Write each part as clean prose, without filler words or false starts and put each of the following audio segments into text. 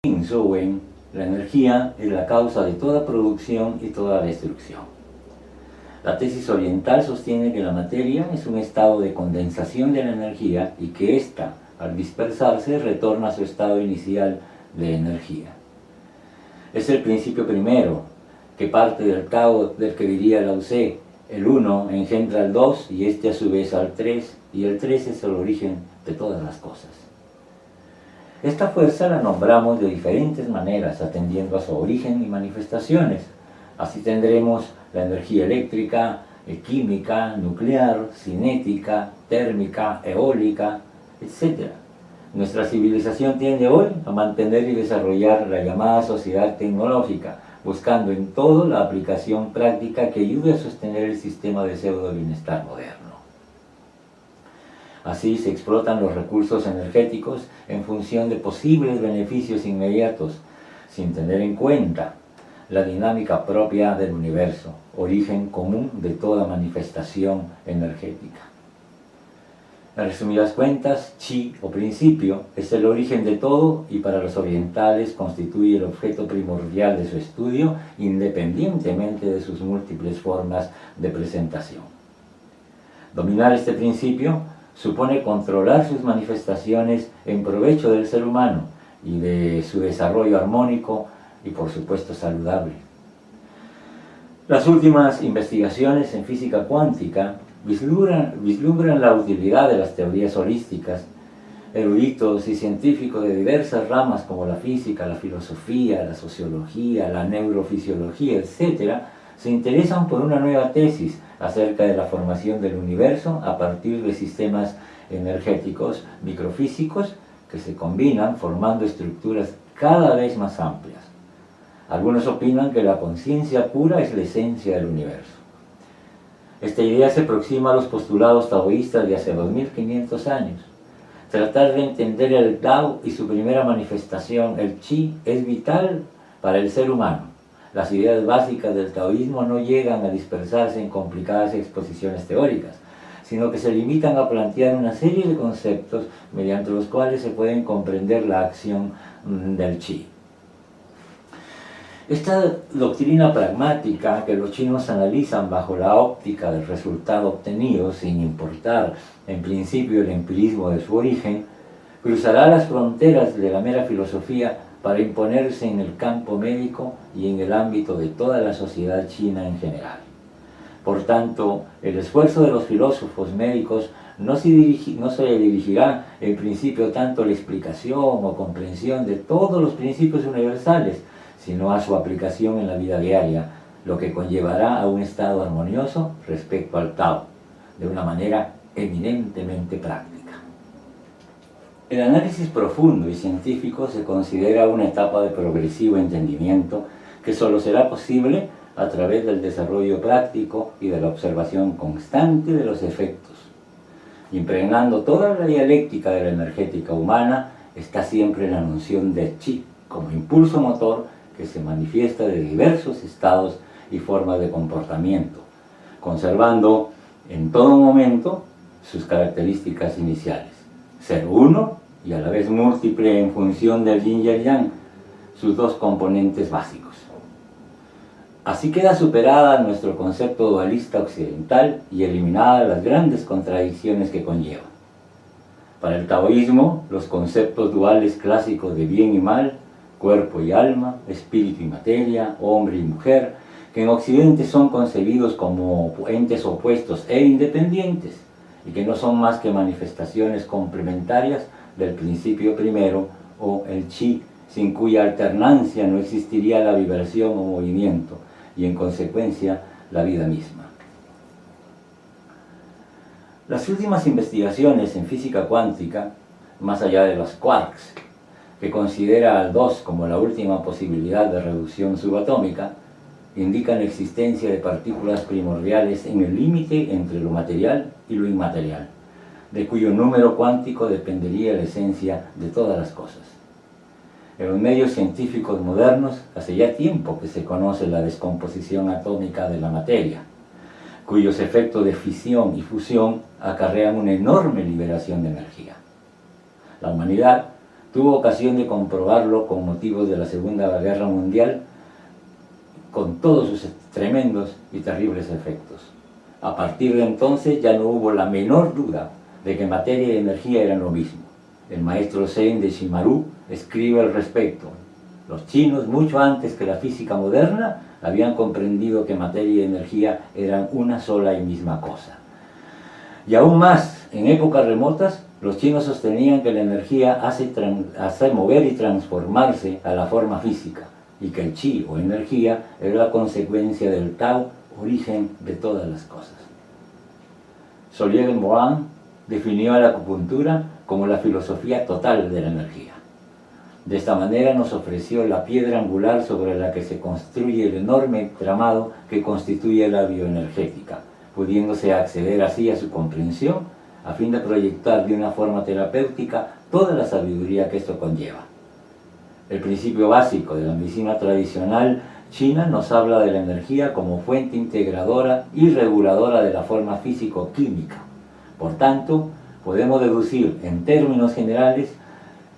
Wen, la energía es la causa de toda producción y toda destrucción. La tesis oriental sostiene que la materia es un estado de condensación de la energía y que ésta, al dispersarse, retorna a su estado inicial de energía. Es el principio primero, que parte del Tao del que diría Lao Tse: el 1 engendra al 2 y este a su vez al 3, y el 3 es el origen de todas las cosas. Esta fuerza la nombramos de diferentes maneras, atendiendo a su origen y manifestaciones. Así tendremos la energía eléctrica, química, nuclear, cinética, térmica, eólica, etc. Nuestra civilización tiende hoy a mantener y desarrollar la llamada sociedad tecnológica, buscando en todo la aplicación práctica que ayude a sostener el sistema de pseudo bienestar moderno. Así se explotan los recursos energéticos en función de posibles beneficios inmediatos, sin tener en cuenta la dinámica propia del universo, origen común de toda manifestación energética. En resumidas cuentas, Chi, o principio, es el origen de todo y para los orientales constituye el objeto primordial de su estudio, independientemente de sus múltiples formas de presentación. Dominar este principio supone controlar sus manifestaciones en provecho del ser humano y de su desarrollo armónico y, por supuesto, saludable. Las últimas investigaciones en física cuántica vislumbran la utilidad de las teorías holísticas. Eruditos y científicos de diversas ramas como la física, la filosofía, la sociología, la neurofisiología, etc., se interesan por una nueva tesis acerca de la formación del universo a partir de sistemas energéticos microfísicos que se combinan formando estructuras cada vez más amplias. Algunos opinan que la conciencia pura es la esencia del universo. Esta idea se aproxima a los postulados taoístas de hace 2500 años. Tratar de entender el Tao y su primera manifestación, el Chi, es vital para el ser humano. Las ideas básicas del taoísmo no llegan a dispersarse en complicadas exposiciones teóricas, sino que se limitan a plantear una serie de conceptos mediante los cuales se pueden comprender la acción del Chi. Esta doctrina pragmática que los chinos analizan bajo la óptica del resultado obtenido, sin importar en principio el empirismo de su origen, cruzará las fronteras de la mera filosofía para imponerse en el campo médico y en el ámbito de toda la sociedad china en general. Por tanto, el esfuerzo de los filósofos médicos no se dirigirá en principio tanto a la explicación o comprensión de todos los principios universales, sino a su aplicación en la vida diaria, lo que conllevará a un estado armonioso respecto al Tao, de una manera eminentemente práctica. El análisis profundo y científico se considera una etapa de progresivo entendimiento que solo será posible a través del desarrollo práctico y de la observación constante de los efectos. Impregnando toda la dialéctica de la energética humana está siempre la noción de Chi como impulso motor que se manifiesta de diversos estados y formas de comportamiento, conservando en todo momento sus características iniciales: ser uno y a la vez múltiple en función del yin y el yang, sus dos componentes básicos. Así queda superada nuestro concepto dualista occidental y eliminadas las grandes contradicciones que conlleva. Para el taoísmo, los conceptos duales clásicos de bien y mal, cuerpo y alma, espíritu y materia, hombre y mujer, que en Occidente son concebidos como entes opuestos e independientes, y que no son más que manifestaciones complementarias del principio primero, o el Chi, sin cuya alternancia no existiría la vibración o movimiento, y en consecuencia la vida misma. Las últimas investigaciones en física cuántica, más allá de los quarks, que considera al 2 como la última posibilidad de reducción subatómica, indican la existencia de partículas primordiales en el límite entre lo material y lo inmaterial, de cuyo número cuántico dependería la esencia de todas las cosas. En los medios científicos modernos, hace ya tiempo que se conoce la descomposición atómica de la materia, cuyos efectos de fisión y fusión acarrean una enorme liberación de energía. La humanidad Tuvo ocasión de comprobarlo con motivos de la Segunda Guerra Mundial, con todos sus tremendos y terribles efectos. A partir de entonces ya no hubo la menor duda de que materia y energía eran lo mismo. El maestro Zen de Shimaru escribe al respecto: los chinos, mucho antes que la física moderna, habían comprendido que materia y energía eran una sola y misma cosa. Y aún más, en épocas remotas, los chinos sostenían que la energía hace mover y transformarse a la forma física, y que el chi o energía era la consecuencia del Tao, origen de todas las cosas. Solier Mohan definió a la acupuntura como la filosofía total de la energía. De esta manera nos ofreció la piedra angular sobre la que se construye el enorme entramado que constituye la bioenergética, pudiéndose acceder así a su comprensión a fin de proyectar de una forma terapéutica toda la sabiduría que esto conlleva. El principio básico de la medicina tradicional china nos habla de la energía como fuente integradora y reguladora de la forma físico-química. Por tanto, podemos deducir en términos generales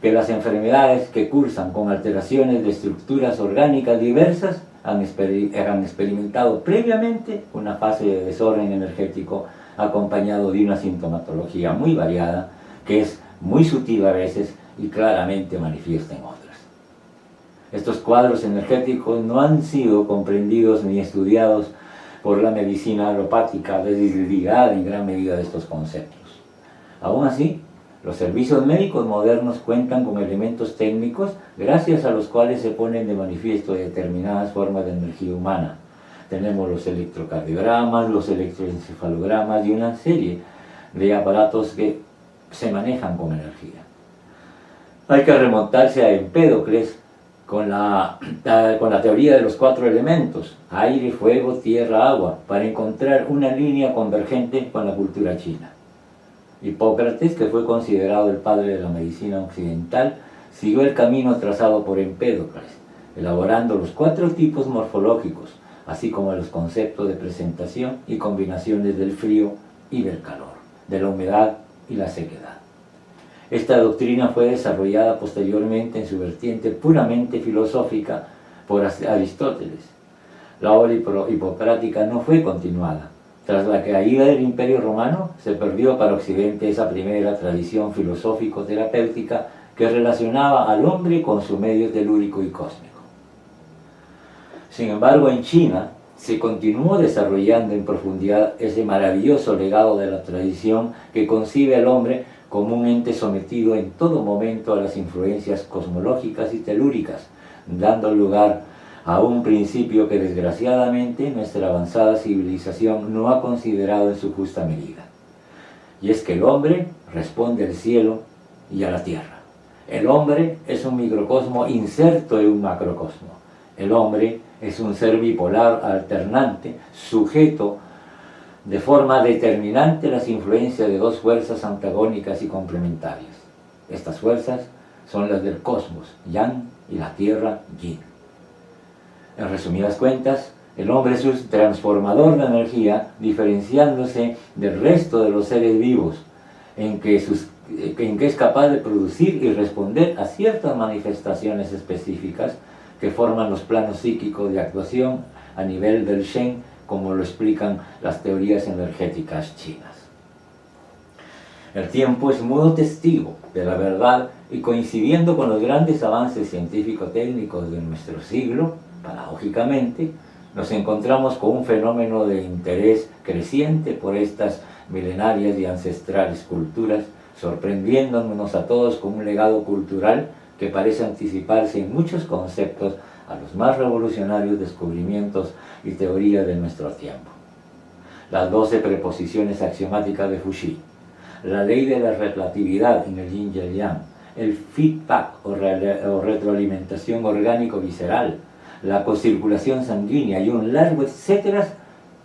que las enfermedades que cursan con alteraciones de estructuras orgánicas diversas han experimentado previamente una fase de desorden energético acompañado de una sintomatología muy variada, que es muy sutil a veces y claramente manifiesta en otras. Estos cuadros energéticos no han sido comprendidos ni estudiados por la medicina alopática, desligada en gran medida de estos conceptos. Aún así, los servicios médicos modernos cuentan con elementos técnicos gracias a los cuales se ponen de manifiesto determinadas formas de energía humana. Tenemos los electrocardiogramas, los electroencefalogramas y una serie de aparatos que se manejan con energía. Hay que remontarse a Empédocles con la teoría de los 4 elementos, aire, fuego, tierra, agua, para encontrar una línea convergente con la cultura china. Hipócrates, que fue considerado el padre de la medicina occidental, siguió el camino trazado por Empédocles, elaborando los 4 tipos morfológicos, así como los conceptos de presentación y combinaciones del frío y del calor, de la humedad y la sequedad. Esta doctrina fue desarrollada posteriormente en su vertiente puramente filosófica por Aristóteles. La obra hipocrática no fue continuada. Tras la caída del Imperio Romano, se perdió para Occidente esa primera tradición filosófico-terapéutica que relacionaba al hombre con su medio telúrico y cósmico. Sin embargo, en China se continuó desarrollando en profundidad ese maravilloso legado de la tradición que concibe al hombre como un ente sometido en todo momento a las influencias cosmológicas y telúricas, dando lugar a un principio que desgraciadamente nuestra avanzada civilización no ha considerado en su justa medida. Y es que el hombre responde al cielo y a la tierra. El hombre es un microcosmo inserto en un macrocosmo. El hombre es un ser bipolar alternante, sujeto de forma determinante a las influencias de 2 fuerzas antagónicas y complementarias. Estas fuerzas son las del cosmos, Yang, y la tierra, Yin. En resumidas cuentas, el hombre es un transformador de energía, diferenciándose del resto de los seres vivos, en que es capaz de producir y responder a ciertas manifestaciones específicas que forman los planos psíquicos de actuación a nivel del Shen, como lo explican las teorías energéticas chinas. El tiempo es mudo testigo de la verdad y, coincidiendo con los grandes avances científico-técnicos de nuestro siglo, paradójicamente, nos encontramos con un fenómeno de interés creciente por estas milenarias y ancestrales culturas, sorprendiéndonos a todos con un legado cultural que parece anticiparse en muchos conceptos a los más revolucionarios descubrimientos y teorías de nuestro tiempo. Las 12 preposiciones axiomáticas de Fuxi, la ley de la relatividad en el Yin y el Yang, el feedback o retroalimentación orgánico-visceral, la cocirculación sanguínea y un largo etcétera,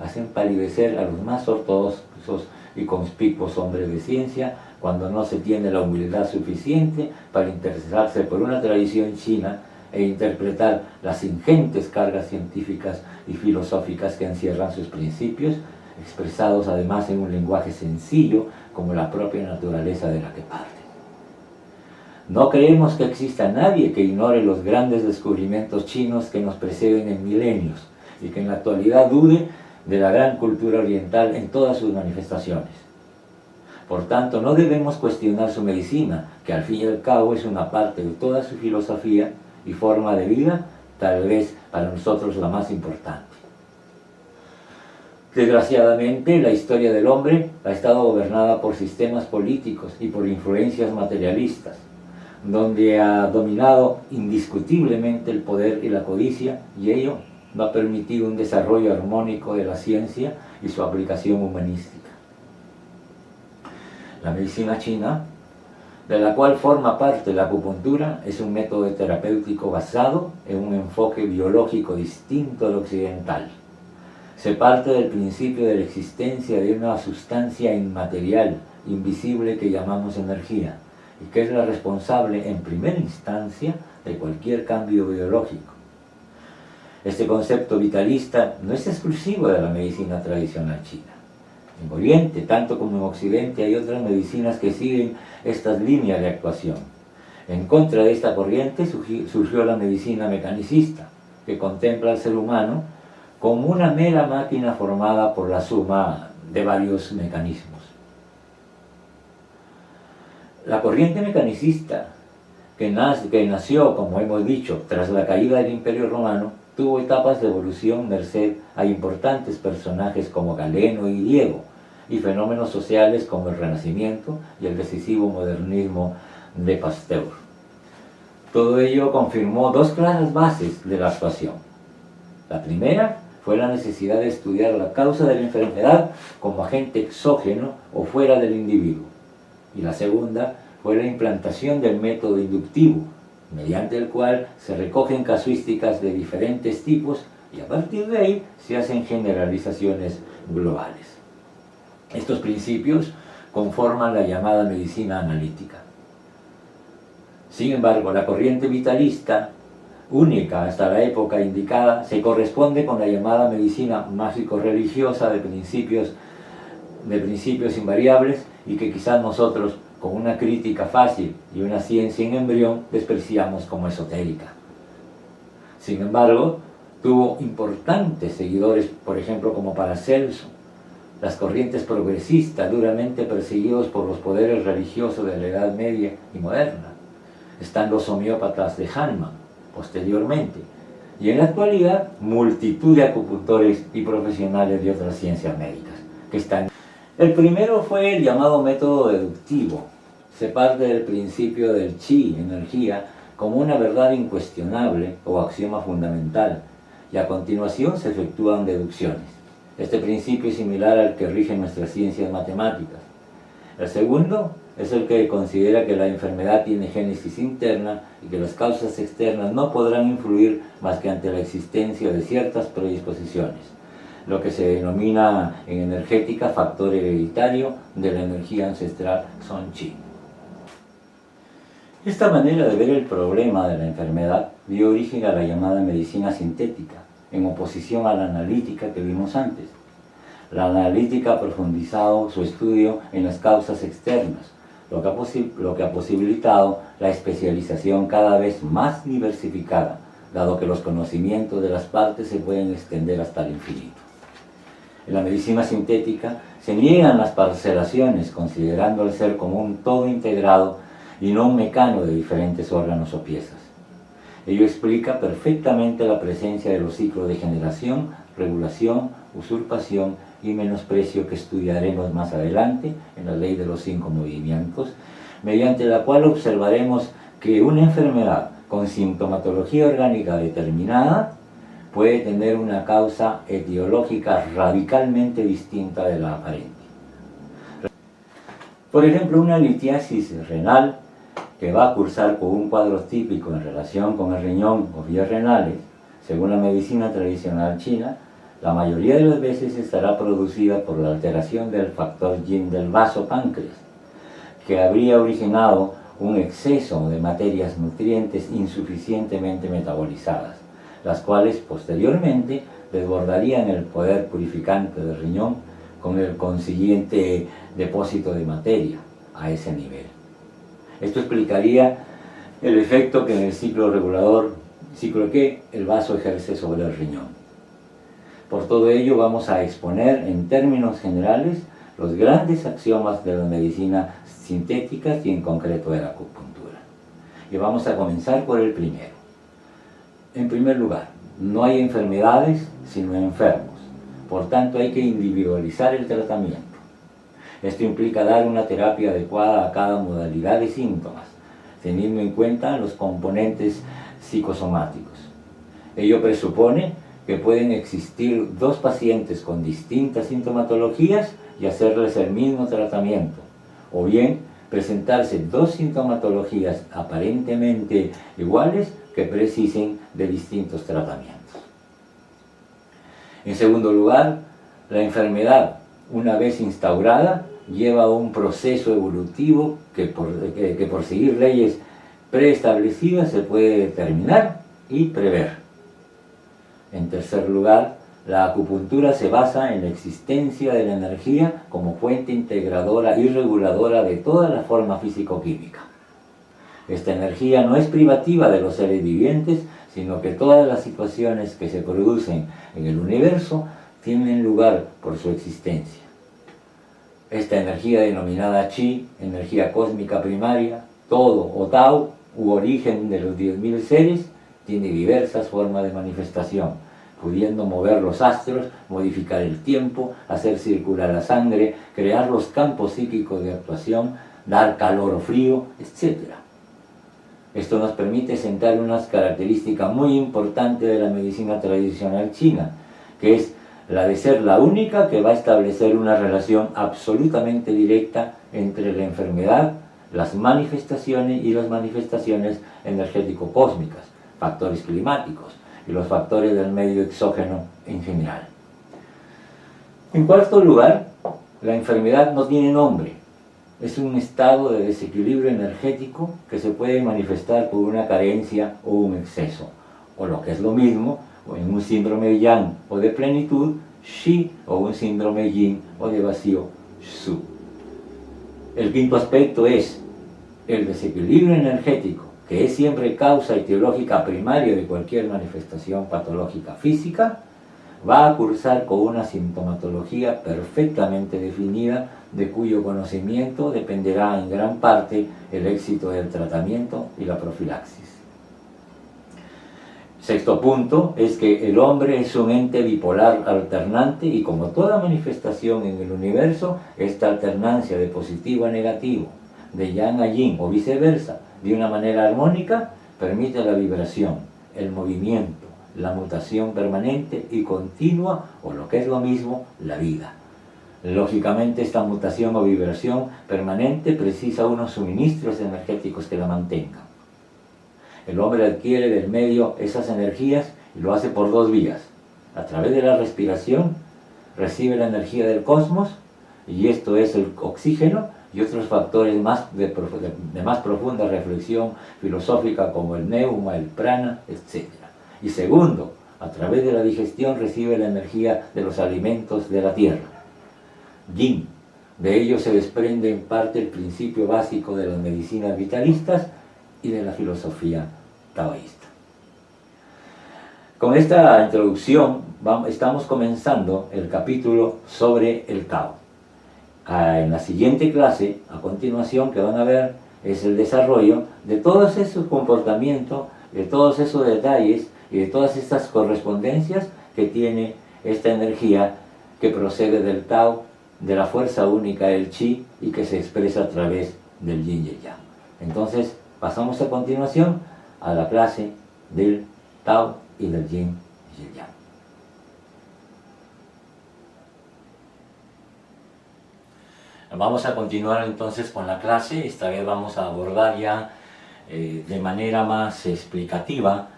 hacen palidecer a los más ortodoxos y conspicuos hombres de ciencia cuando no se tiene la humildad suficiente para interesarse por una tradición china e interpretar las ingentes cargas científicas y filosóficas que encierran sus principios, expresados además en un lenguaje sencillo como la propia naturaleza de la que parten. No creemos que exista nadie que ignore los grandes descubrimientos chinos que nos preceden en milenios y que en la actualidad dude de la gran cultura oriental en todas sus manifestaciones. Por tanto, no debemos cuestionar su medicina, que al fin y al cabo es una parte de toda su filosofía y forma de vida, tal vez para nosotros la más importante. Desgraciadamente, la historia del hombre ha estado gobernada por sistemas políticos y por influencias materialistas, donde ha dominado indiscutiblemente el poder y la codicia, y ello no ha permitido un desarrollo armónico de la ciencia y su aplicación humanística. La medicina china, de la cual forma parte la acupuntura, es un método terapéutico basado en un enfoque biológico distinto al occidental. Se parte del principio de la existencia de una sustancia inmaterial, invisible, que llamamos energía, y que es la responsable en primera instancia de cualquier cambio biológico. Este concepto vitalista no es exclusivo de la medicina tradicional china. En Oriente, tanto como en Occidente, hay otras medicinas que siguen estas líneas de actuación. En contra de esta corriente surgió la medicina mecanicista, que contempla al ser humano como una mera máquina formada por la suma de varios mecanismos. La corriente mecanicista, que nació, como hemos dicho, tras la caída del Imperio Romano, tuvo etapas de evolución merced a importantes personajes como Galeno y Diego, y fenómenos sociales como el Renacimiento y el decisivo modernismo de Pasteur. Todo ello confirmó dos claras bases de la actuación. La primera fue la necesidad de estudiar la causa de la enfermedad como agente exógeno o fuera del individuo. Y la segunda fue la implantación del método inductivo, mediante el cual se recogen casuísticas de diferentes tipos y a partir de ahí se hacen generalizaciones globales. Estos principios conforman la llamada medicina analítica. Sin embargo, la corriente vitalista, única hasta la época indicada, se corresponde con la llamada medicina mágico-religiosa de principios invariables y que quizás nosotros, con una crítica fácil y una ciencia en embrión, despreciamos como esotérica. Sin embargo, tuvo importantes seguidores, por ejemplo, como Paracelso, las corrientes progresistas duramente perseguidos por los poderes religiosos de la Edad Media y moderna. Están los homeópatas de Hahnemann, posteriormente, y en la actualidad multitud de acupuntores y profesionales de otras ciencias médicas que están. El primero fue el llamado método deductivo. Se parte del principio del chi, energía, como una verdad incuestionable o axioma fundamental, y a continuación se efectúan deducciones. Este principio es similar al que rige nuestras ciencias matemáticas. El segundo es el que considera que la enfermedad tiene génesis interna y que las causas externas no podrán influir más que ante la existencia de ciertas predisposiciones, lo que se denomina en energética factor hereditario de la energía ancestral Son Chi. Esta manera de ver el problema de la enfermedad dio origen a la llamada medicina sintética, en oposición a la analítica que vimos antes. La analítica ha profundizado su estudio en las causas externas, lo que ha posibilitado la especialización cada vez más diversificada, dado que los conocimientos de las partes se pueden extender hasta el infinito. En la medicina sintética se niegan las parcelaciones, considerando al ser como un todo integrado y no un mecano de diferentes órganos o piezas. Ello explica perfectamente la presencia de los ciclos de generación, regulación, usurpación y menosprecio que estudiaremos más adelante en la ley de los 5 movimientos, mediante la cual observaremos que una enfermedad con sintomatología orgánica determinada puede tener una causa etiológica radicalmente distinta de la aparente. Por ejemplo, una litiasis renal que va a cursar con un cuadro típico en relación con el riñón o vías renales, según la medicina tradicional china, la mayoría de las veces estará producida por la alteración del factor yin del vaso páncreas, que habría originado un exceso de materias nutrientes insuficientemente metabolizadas, las cuales posteriormente desbordarían el poder purificante del riñón con el consiguiente depósito de materia a ese nivel. Esto explicaría el efecto que en el ciclo regulador, ciclo que el vaso ejerce sobre el riñón. Por todo ello vamos a exponer en términos generales los grandes axiomas de la medicina sintética y en concreto de la acupuntura. Y vamos a comenzar por el primero. En primer lugar, no hay enfermedades sino enfermos. Por tanto, hay que individualizar el tratamiento. Esto implica dar una terapia adecuada a cada modalidad de síntomas, teniendo en cuenta los componentes psicosomáticos. Ello presupone que pueden existir dos pacientes con distintas sintomatologías y hacerles el mismo tratamiento, o bien presentarse dos sintomatologías aparentemente iguales que precisen de distintos tratamientos. En segundo lugar, la enfermedad, una vez instaurada, lleva a un proceso evolutivo que por seguir leyes preestablecidas se puede determinar y prever. En tercer lugar, la acupuntura se basa en la existencia de la energía como fuente integradora y reguladora de toda la forma físico-química. Esta energía no es privativa de los seres vivientes, sino que todas las situaciones que se producen en el universo tienen lugar por su existencia. Esta energía denominada Chi, energía cósmica primaria, todo o Tao, u origen de los 10.000 seres, tiene diversas formas de manifestación, pudiendo mover los astros, modificar el tiempo, hacer circular la sangre, crear los campos psíquicos de actuación, dar calor o frío, etc. Esto nos permite sentar unas características muy importantes de la medicina tradicional china, que es la de ser la única que va a establecer una relación absolutamente directa entre la enfermedad, las manifestaciones y las manifestaciones energético-cósmicas, factores climáticos y los factores del medio exógeno en general. En cuarto lugar, la enfermedad no tiene nombre. Es un estado de desequilibrio energético que se puede manifestar por una carencia o un exceso, o lo que es lo mismo, o en un síndrome yang o de plenitud, Shi, o un síndrome yin o de vacío, Shu. El quinto aspecto es el desequilibrio energético, que es siempre causa etiológica primaria de cualquier manifestación patológica física, va a cursar con una sintomatología perfectamente definida, de cuyo conocimiento dependerá en gran parte el éxito del tratamiento y la profilaxis. Sexto punto es que el hombre es un ente bipolar alternante y como toda manifestación en el universo, esta alternancia de positivo a negativo, de yang a yin o viceversa, de una manera armónica, permite la vibración, el movimiento, la mutación permanente y continua, o lo que es lo mismo, la vida. Lógicamente, esta mutación o vibración permanente precisa unos suministros energéticos que la mantengan. El hombre adquiere del medio esas energías y lo hace por dos vías. A través de la respiración recibe la energía del cosmos, y esto es el oxígeno y otros factores de más profunda reflexión filosófica como el neuma, el prana, etc. Y segundo, a través de la digestión recibe la energía de los alimentos de la tierra. Yin. De ello se desprende en parte el principio básico de las medicinas vitalistas y de la filosofía taoísta. Con esta introducción estamos comenzando el capítulo sobre el Tao. En la siguiente clase, a continuación, que van a ver, es el desarrollo de todos esos comportamientos, de todos esos detalles y de todas estas correspondencias que tiene esta energía que procede del Tao, de la fuerza única del Chi y que se expresa a través del Yin y el Yang. Entonces, pasamos a continuación a la clase del Tao y del Yin y el Yang. Vamos a continuar entonces con la clase. Esta vez vamos a abordar ya de manera más explicativa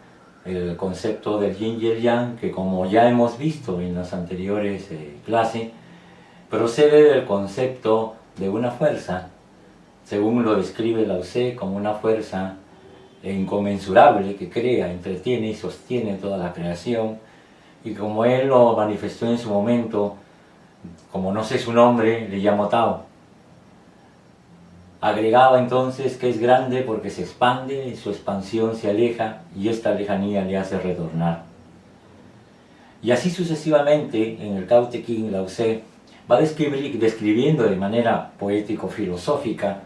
el concepto del Yin y el Yang, que como ya hemos visto en las anteriores clases, procede del concepto de una fuerza, según lo describe Lao Tse, como una fuerza inconmensurable que crea, entretiene y sostiene toda la creación, y como él lo manifestó en su momento, como no sé su nombre, le llamo Tao. Agregaba entonces que es grande porque se expande, su expansión se aleja y esta lejanía le hace retornar. Y así sucesivamente, en el Tao Te Ching, Lao Tse va describiendo de manera poético-filosófica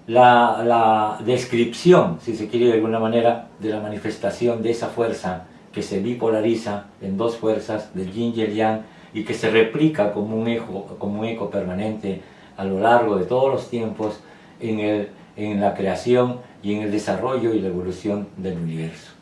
la descripción, si se quiere de alguna manera, de la manifestación de esa fuerza que se bipolariza en dos fuerzas, del yin y el yang, y que se replica como un eco permanente a lo largo de todos los tiempos en la creación y en el desarrollo y la evolución del universo.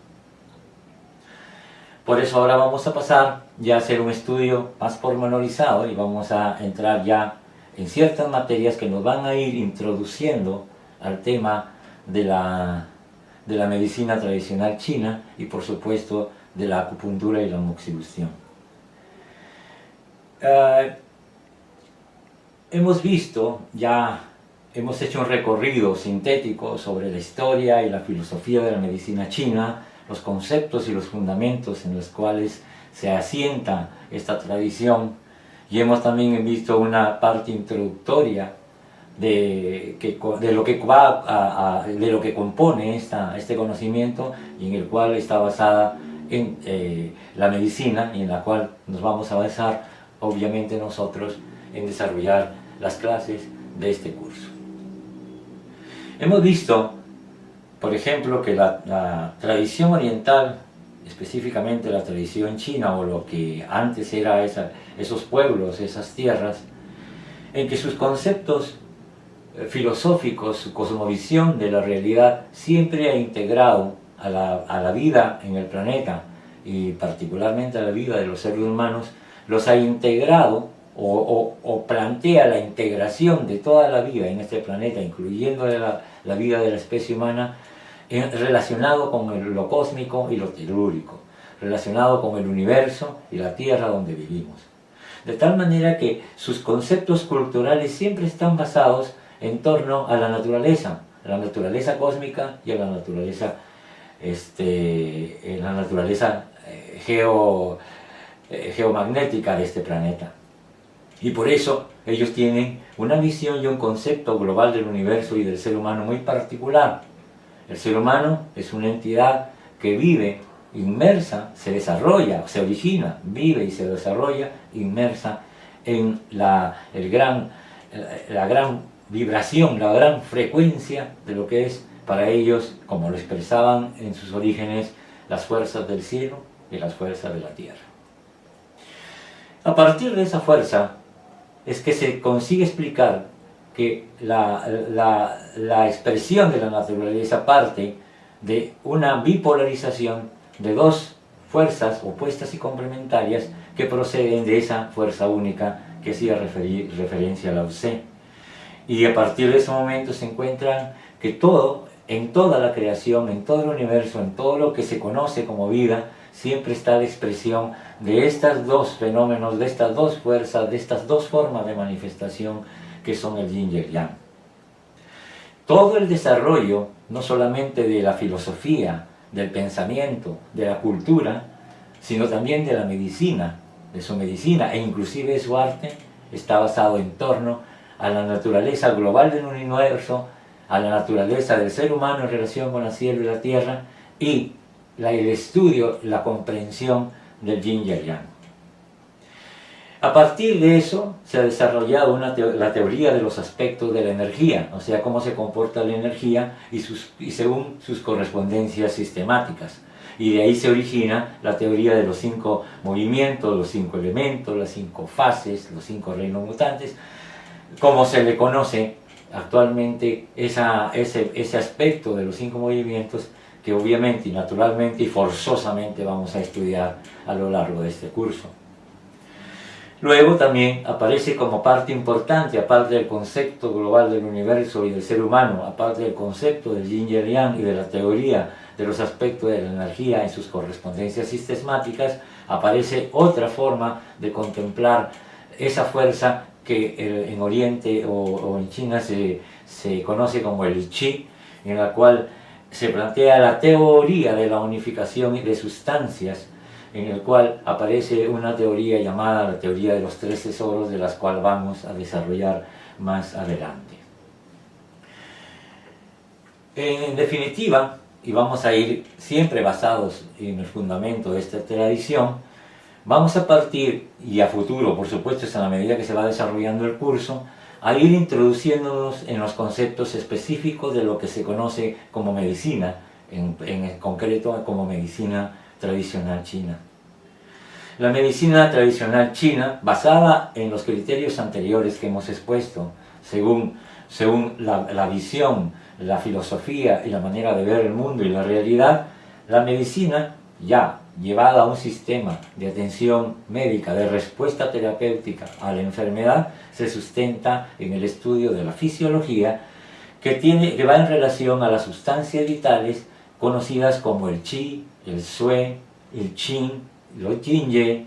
Por eso ahora vamos a pasar ya a hacer un estudio más pormenorizado y vamos a entrar ya en ciertas materias que nos van a ir introduciendo al tema de la medicina tradicional china y por supuesto de la acupuntura y la moxibustión. Hemos visto ya, hemos hecho un recorrido sintético sobre la historia y la filosofía de la medicina china, los conceptos y los fundamentos en los cuales se asienta esta tradición, y hemos también visto una parte introductoria de lo que compone este conocimiento y en el cual está basada en la medicina y en la cual nos vamos a basar obviamente nosotros en desarrollar las clases de este curso. Hemos visto, por ejemplo, que la tradición oriental, específicamente la tradición china o lo que antes era esos pueblos, esas tierras, en que sus conceptos filosóficos, su cosmovisión de la realidad siempre ha integrado a la vida en el planeta y particularmente a la vida de los seres humanos, los ha integrado o plantea la integración de toda la vida en este planeta, incluyendo la vida de la especie humana, relacionado con lo cósmico y lo telúrico, relacionado con el universo y la tierra donde vivimos. De tal manera que sus conceptos culturales siempre están basados en torno a la naturaleza cósmica y a la naturaleza, geomagnética de este planeta. Y por eso ellos tienen una visión y un concepto global del universo y del ser humano muy particular. El ser humano es una entidad que vive inmersa, se desarrolla, se origina, vive y se desarrolla inmersa en la gran vibración, la gran frecuencia de lo que es para ellos, como lo expresaban en sus orígenes, las fuerzas del cielo y las fuerzas de la tierra. A partir de esa fuerza es que se consigue explicar que la expresión de la naturaleza parte de una bipolarización de dos fuerzas opuestas y complementarias que proceden de esa fuerza única que hacía referencia a Lao Tse. Y a partir de ese momento se encuentran que en toda la creación, en todo el universo, en todo lo que se conoce como vida, siempre está la expresión de estos dos fenómenos, de estas dos fuerzas, de estas dos formas de manifestación que son el yin y el yang. Todo el desarrollo, no solamente de la filosofía, del pensamiento, de la cultura, sino también de la medicina, de su medicina e inclusive de su arte, está basado en torno a la naturaleza global del universo, a la naturaleza del ser humano en relación con el cielo y la tierra, y el estudio, la comprensión del yin y el yang. A partir de eso se ha desarrollado la teoría de los aspectos de la energía, o sea, cómo se comporta la energía y según sus correspondencias sistemáticas. Y de ahí se origina la teoría de los 5 movimientos, los 5 elementos, las 5 fases, los 5 reinos mutantes, como se le conoce actualmente ese aspecto de los 5 movimientos que obviamente y naturalmente y forzosamente vamos a estudiar a lo largo de este curso. Luego también aparece como parte importante, aparte del concepto global del universo y del ser humano, aparte del concepto del yin y el yang y de la teoría de los aspectos de la energía en sus correspondencias sistemáticas, aparece otra forma de contemplar esa fuerza que en Oriente o en China se conoce como el Qi, en la cual se plantea la teoría de la unificación de sustancias, en el cual aparece una teoría llamada la teoría de los 3 tesoros, de las cuales vamos a desarrollar más adelante. En definitiva, y vamos a ir siempre basados en el fundamento de esta tradición, vamos a partir, y a futuro, por supuesto, es a la medida que se va desarrollando el curso, a ir introduciéndonos en los conceptos específicos de lo que se conoce como medicina, en concreto como medicina tradicional china. La medicina tradicional china, basada en los criterios anteriores que hemos expuesto, según la visión, la filosofía y la manera de ver el mundo y la realidad, la medicina ya llevada a un sistema de atención médica, de respuesta terapéutica a la enfermedad, se sustenta en el estudio de la fisiología que va en relación a las sustancias vitales conocidas como el qi, el sui, el qin, el jingye,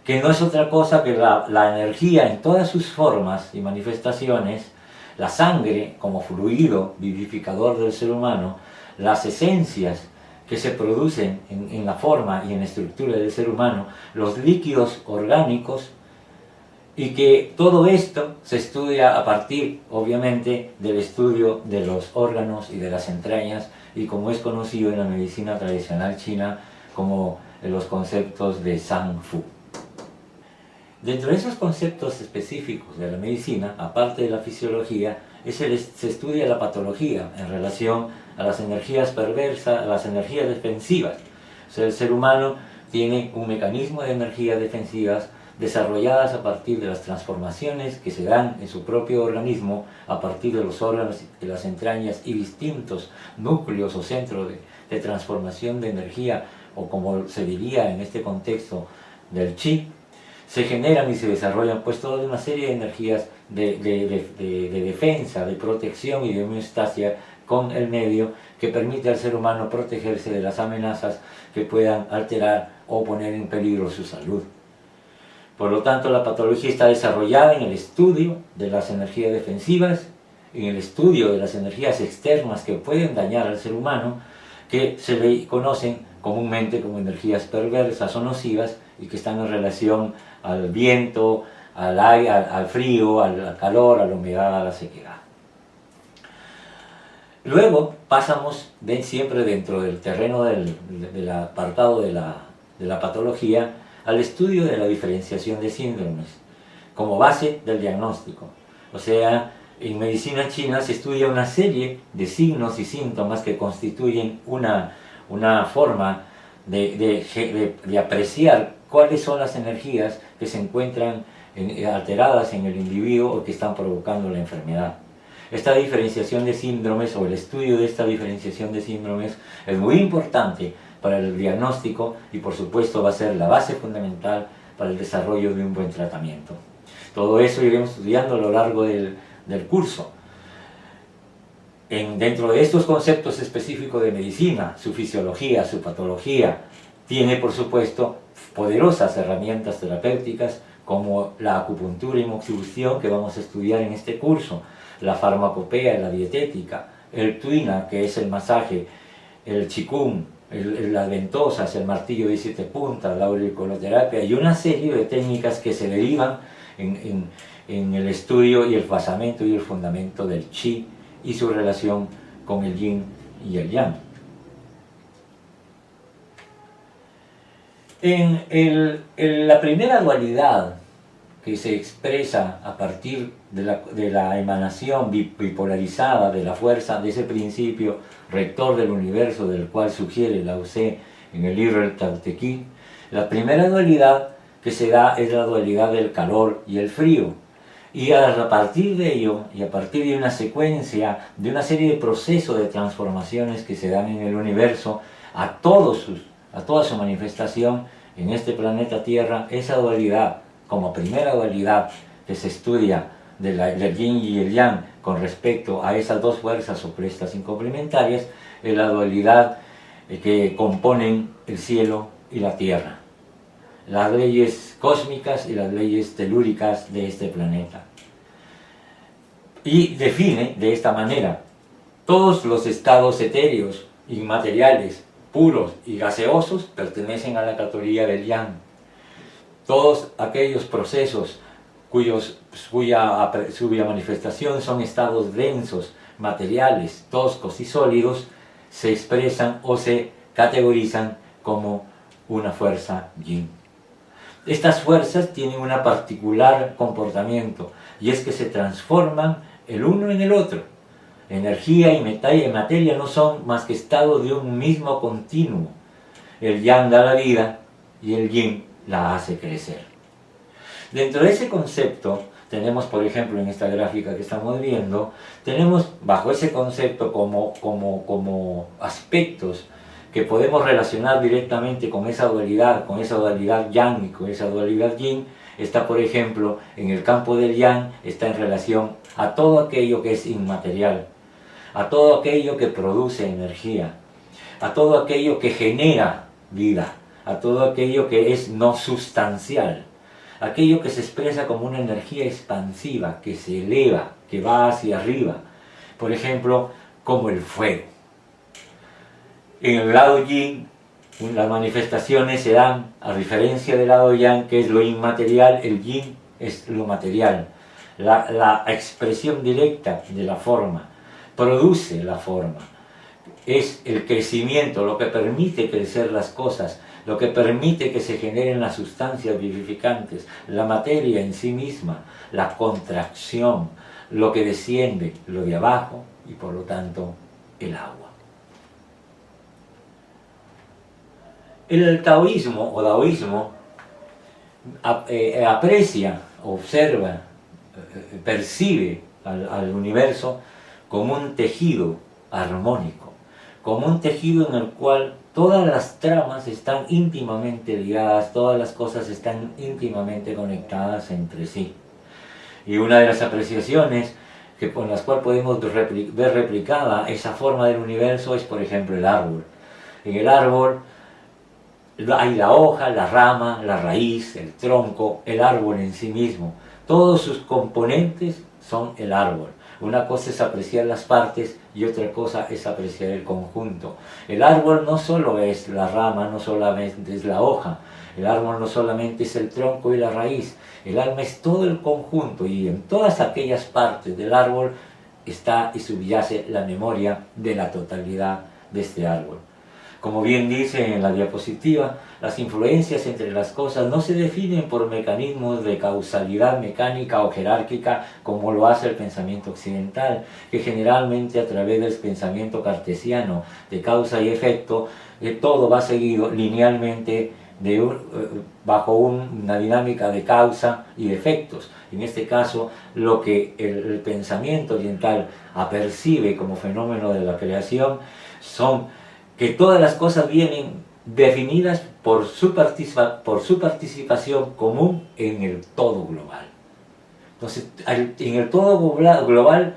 que no es otra cosa que la energía en todas sus formas y manifestaciones, la sangre como fluido vivificador del ser humano, las esencias que se producen en la forma y en la estructura del ser humano, los líquidos orgánicos, y que todo esto se estudia a partir, obviamente, del estudio de los órganos y de las entrañas, y como es conocido en la medicina tradicional china como los conceptos de Zhang Fu. Dentro de esos conceptos específicos de la medicina, aparte de la fisiología, se estudia la patología en relación a las energías perversas, a las energías defensivas. O sea, el ser humano tiene un mecanismo de energías defensivas desarrolladas a partir de las transformaciones que se dan en su propio organismo, a partir de los órganos, de las entrañas y distintos núcleos o centros de transformación de energía, o como se diría en este contexto del chi. Se generan y se desarrollan pues toda una serie de energías de defensa, de protección y de homeostasia con el medio, que permite al ser humano protegerse de las amenazas que puedan alterar o poner en peligro su salud. Por lo tanto, la patología está desarrollada en el estudio de las energías defensivas, en el estudio de las energías externas que pueden dañar al ser humano, que se le conocen comúnmente como energías perversas o nocivas, y que están en relación al viento, al aire, al frío, al calor, a la humedad, a la sequedad. Luego pasamos siempre dentro del terreno del apartado de la patología al estudio de la diferenciación de síndromes como base del diagnóstico. O sea, en medicina china se estudia una serie de signos y síntomas que constituyen una forma de apreciar cuáles son las energías que se encuentran alteradas en el individuo o que están provocando la enfermedad. Esta diferenciación de síndromes, o el estudio de esta diferenciación de síndromes, es muy importante para el diagnóstico y por supuesto va a ser la base fundamental para el desarrollo de un buen tratamiento. Todo eso iremos estudiando a lo largo del curso. Dentro de estos conceptos específicos de medicina, su fisiología, su patología, tiene por supuesto poderosas herramientas terapéuticas como la acupuntura y moxibustión, que vamos a estudiar en este curso, la farmacopea y la dietética, el tuina, que es el masaje, el qigong, las ventosas, el martillo de 7 puntas, la auriculoterapia y una serie de técnicas que se derivan en el estudio y el basamento y el fundamento del chi y su relación con el yin y el yang. En la primera dualidad que se expresa a partir de la emanación bipolarizada de la fuerza, de ese principio rector del universo del cual sugiere Lao Tse en el libro del Tao Te Ching, la primera dualidad que se da es la dualidad del calor y el frío. Y a partir de ello, y a partir de una secuencia, de una serie de procesos de transformaciones que se dan en el universo, a toda su manifestación en este planeta Tierra, esa dualidad, como primera dualidad que se estudia del yin y el yang con respecto a esas dos fuerzas opuestas incomplementarias, es la dualidad que componen el cielo y la tierra, las leyes cósmicas y las leyes telúricas de este planeta. Y define de esta manera: todos los estados etéreos, inmateriales, puros y gaseosos pertenecen a la categoría del yang. Todos aquellos procesos cuya manifestación son estados densos, materiales, toscos y sólidos, se expresan o se categorizan como una fuerza yin. Estas fuerzas tienen un particular comportamiento, y es que se transforman el uno en el otro. Energía y materia no son más que estados de un mismo continuo. El yang da la vida y el yin la hace crecer. Dentro de ese concepto tenemos, por ejemplo, en esta gráfica que estamos viendo, tenemos bajo ese concepto como aspectos que podemos relacionar directamente con esa dualidad yang y con esa dualidad yin. Está, por ejemplo, en el campo del yang, está en relación a todo aquello que es inmaterial, a todo aquello que produce energía, a todo aquello que genera vida, a todo aquello que es no sustancial, aquello que se expresa como una energía expansiva, que se eleva, que va hacia arriba, por ejemplo, como el fuego. En el lado yin, las manifestaciones se dan, a diferencia del lado yang, que es lo inmaterial, el yin es lo material, la expresión directa de la forma, produce la forma, es el crecimiento, lo que permite crecer las cosas, lo que permite que se generen las sustancias vivificantes, la materia en sí misma, la contracción, lo que desciende, lo de abajo y por lo tanto el agua. El taoísmo o daoísmo aprecia, observa, percibe al universo como un tejido armónico, como un tejido en el cual todas las tramas están íntimamente ligadas, todas las cosas están íntimamente conectadas entre sí. Y una de las apreciaciones con las cuales podemos ver replicada esa forma del universo es, por ejemplo, el árbol. En el árbol hay la hoja, la rama, la raíz, el tronco, el árbol en sí mismo. Todos sus componentes son el árbol. Una cosa es apreciar las partes y otra cosa es apreciar el conjunto. El árbol no solo es la rama, no solamente es la hoja. El árbol no solamente es el tronco y la raíz. El alma es todo el conjunto, y en todas aquellas partes del árbol está y subyace la memoria de la totalidad de este árbol. Como bien dice en la diapositiva, las influencias entre las cosas no se definen por mecanismos de causalidad mecánica o jerárquica como lo hace el pensamiento occidental, que generalmente a través del pensamiento cartesiano de causa y efecto, todo va seguido linealmente bajo una dinámica de causa y de efectos. En este caso, lo que el pensamiento oriental apercibe como fenómeno de la creación son que todas las cosas vienen definidas por su participación común en el todo global. Entonces, en el todo global,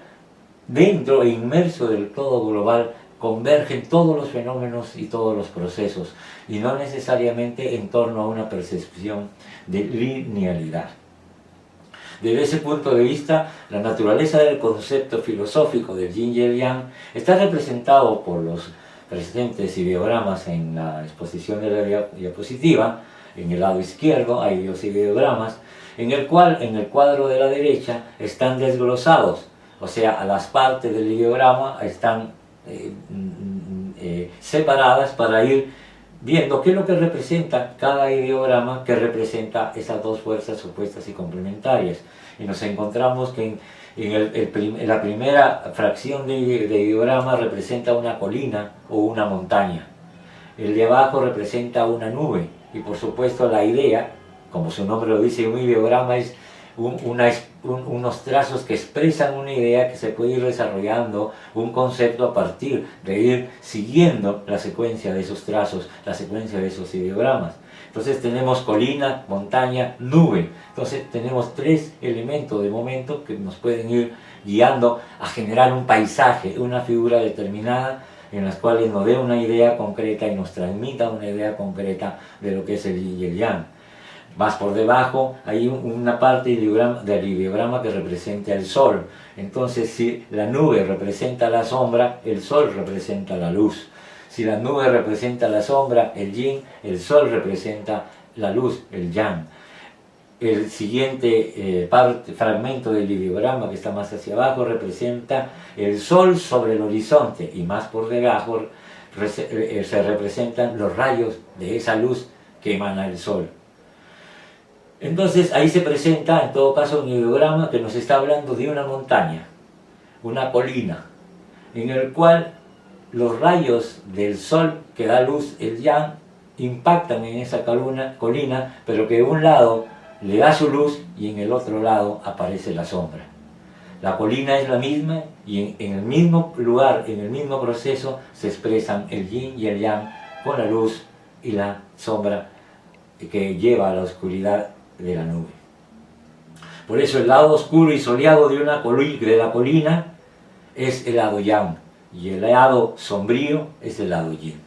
dentro e inmerso del todo global, convergen todos los fenómenos y todos los procesos, y no necesariamente en torno a una percepción de linealidad. Desde ese punto de vista, la naturaleza del concepto filosófico del yin y el yang está representado por los presentes ideogramas en la exposición de la diapositiva. En el lado izquierdo hay dos ideogramas, en el cual en el cuadro de la derecha están desglosados, o sea, las partes del ideograma están separadas para ir viendo qué es lo que representa cada ideograma, que representa esas dos fuerzas opuestas y complementarias. Y nos encontramos que en la primera fracción de ideograma representa una colina o una montaña. El de abajo representa una nube, y por supuesto la idea, como su nombre lo dice, un ideograma es unos trazos que expresan una idea que se puede ir desarrollando, un concepto a partir de ir siguiendo la secuencia de esos trazos, la secuencia de esos ideogramas. Entonces tenemos colina, montaña, nube. Entonces tenemos tres elementos de momento que nos pueden ir guiando a generar un paisaje, una figura determinada, en las cuales nos dé una idea concreta y nos transmita una idea concreta de lo que es el yin y el yang. Más por debajo hay una parte del ideograma que representa el sol. Entonces, si la nube representa la sombra, el sol representa la luz. Si la nube representa la sombra, el yin, el sol representa la luz, el yang. el siguiente fragmento del ideograma que está más hacia abajo representa el sol sobre el horizonte, y más por debajo se representan los rayos de esa luz que emana el sol. Entonces ahí se presenta en todo caso un ideograma que nos está hablando de una montaña, una colina, en el cual los rayos del sol que da luz, el yang, impactan en esa colina, pero que de un lado le da su luz y en el otro lado aparece la sombra. La colina es la misma y en el mismo lugar, en el mismo proceso, se expresan el yin y el yang con la luz y la sombra que lleva a la oscuridad de la nube. Por eso el lado oscuro y soleado de la colina es el lado yang y el lado sombrío es el lado yin.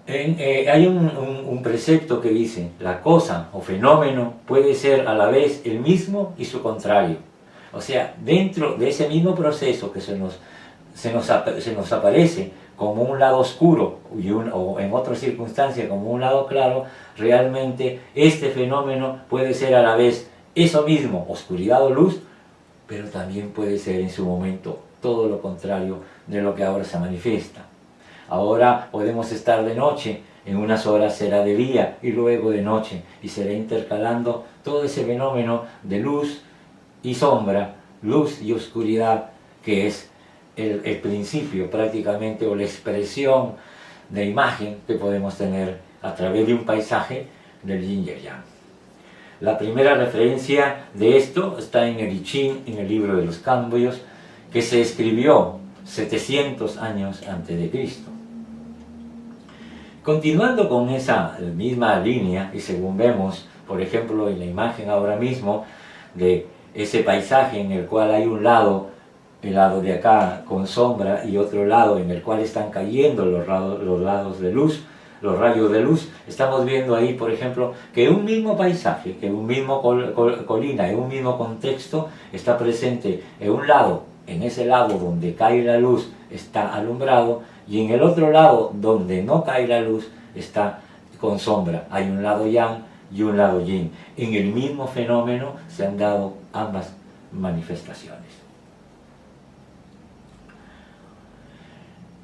Hay un precepto que dice: la cosa o fenómeno puede ser a la vez el mismo y su contrario. O sea, dentro de ese mismo proceso que se nos aparece como un lado oscuro o en otra circunstancia como un lado claro, realmente este fenómeno puede ser a la vez eso mismo, oscuridad o luz, pero también puede ser en su momento todo lo contrario de lo que ahora se manifiesta. Ahora podemos estar de noche, en unas horas será de día y luego de noche, y será intercalando todo ese fenómeno de luz y sombra, luz y oscuridad, que es el principio prácticamente o la expresión de imagen que podemos tener a través de un paisaje del yin y el yang. La primera referencia de esto está en el I Ching, en el libro de los cambios, que se escribió 700 años antes de Cristo. Continuando con esa misma línea, y según vemos, por ejemplo, en la imagen ahora mismo, de ese paisaje en el cual hay un lado, el lado de acá con sombra, y otro lado en el cual están cayendo los lados de luz, los rayos de luz, estamos viendo ahí, por ejemplo, que un mismo paisaje, que un mismo colina, en un mismo contexto, está presente en un lado, en ese lado donde cae la luz está alumbrado, y en el otro lado donde no cae la luz está con sombra. Hay un lado yang y un lado yin. En el mismo fenómeno se han dado ambas manifestaciones.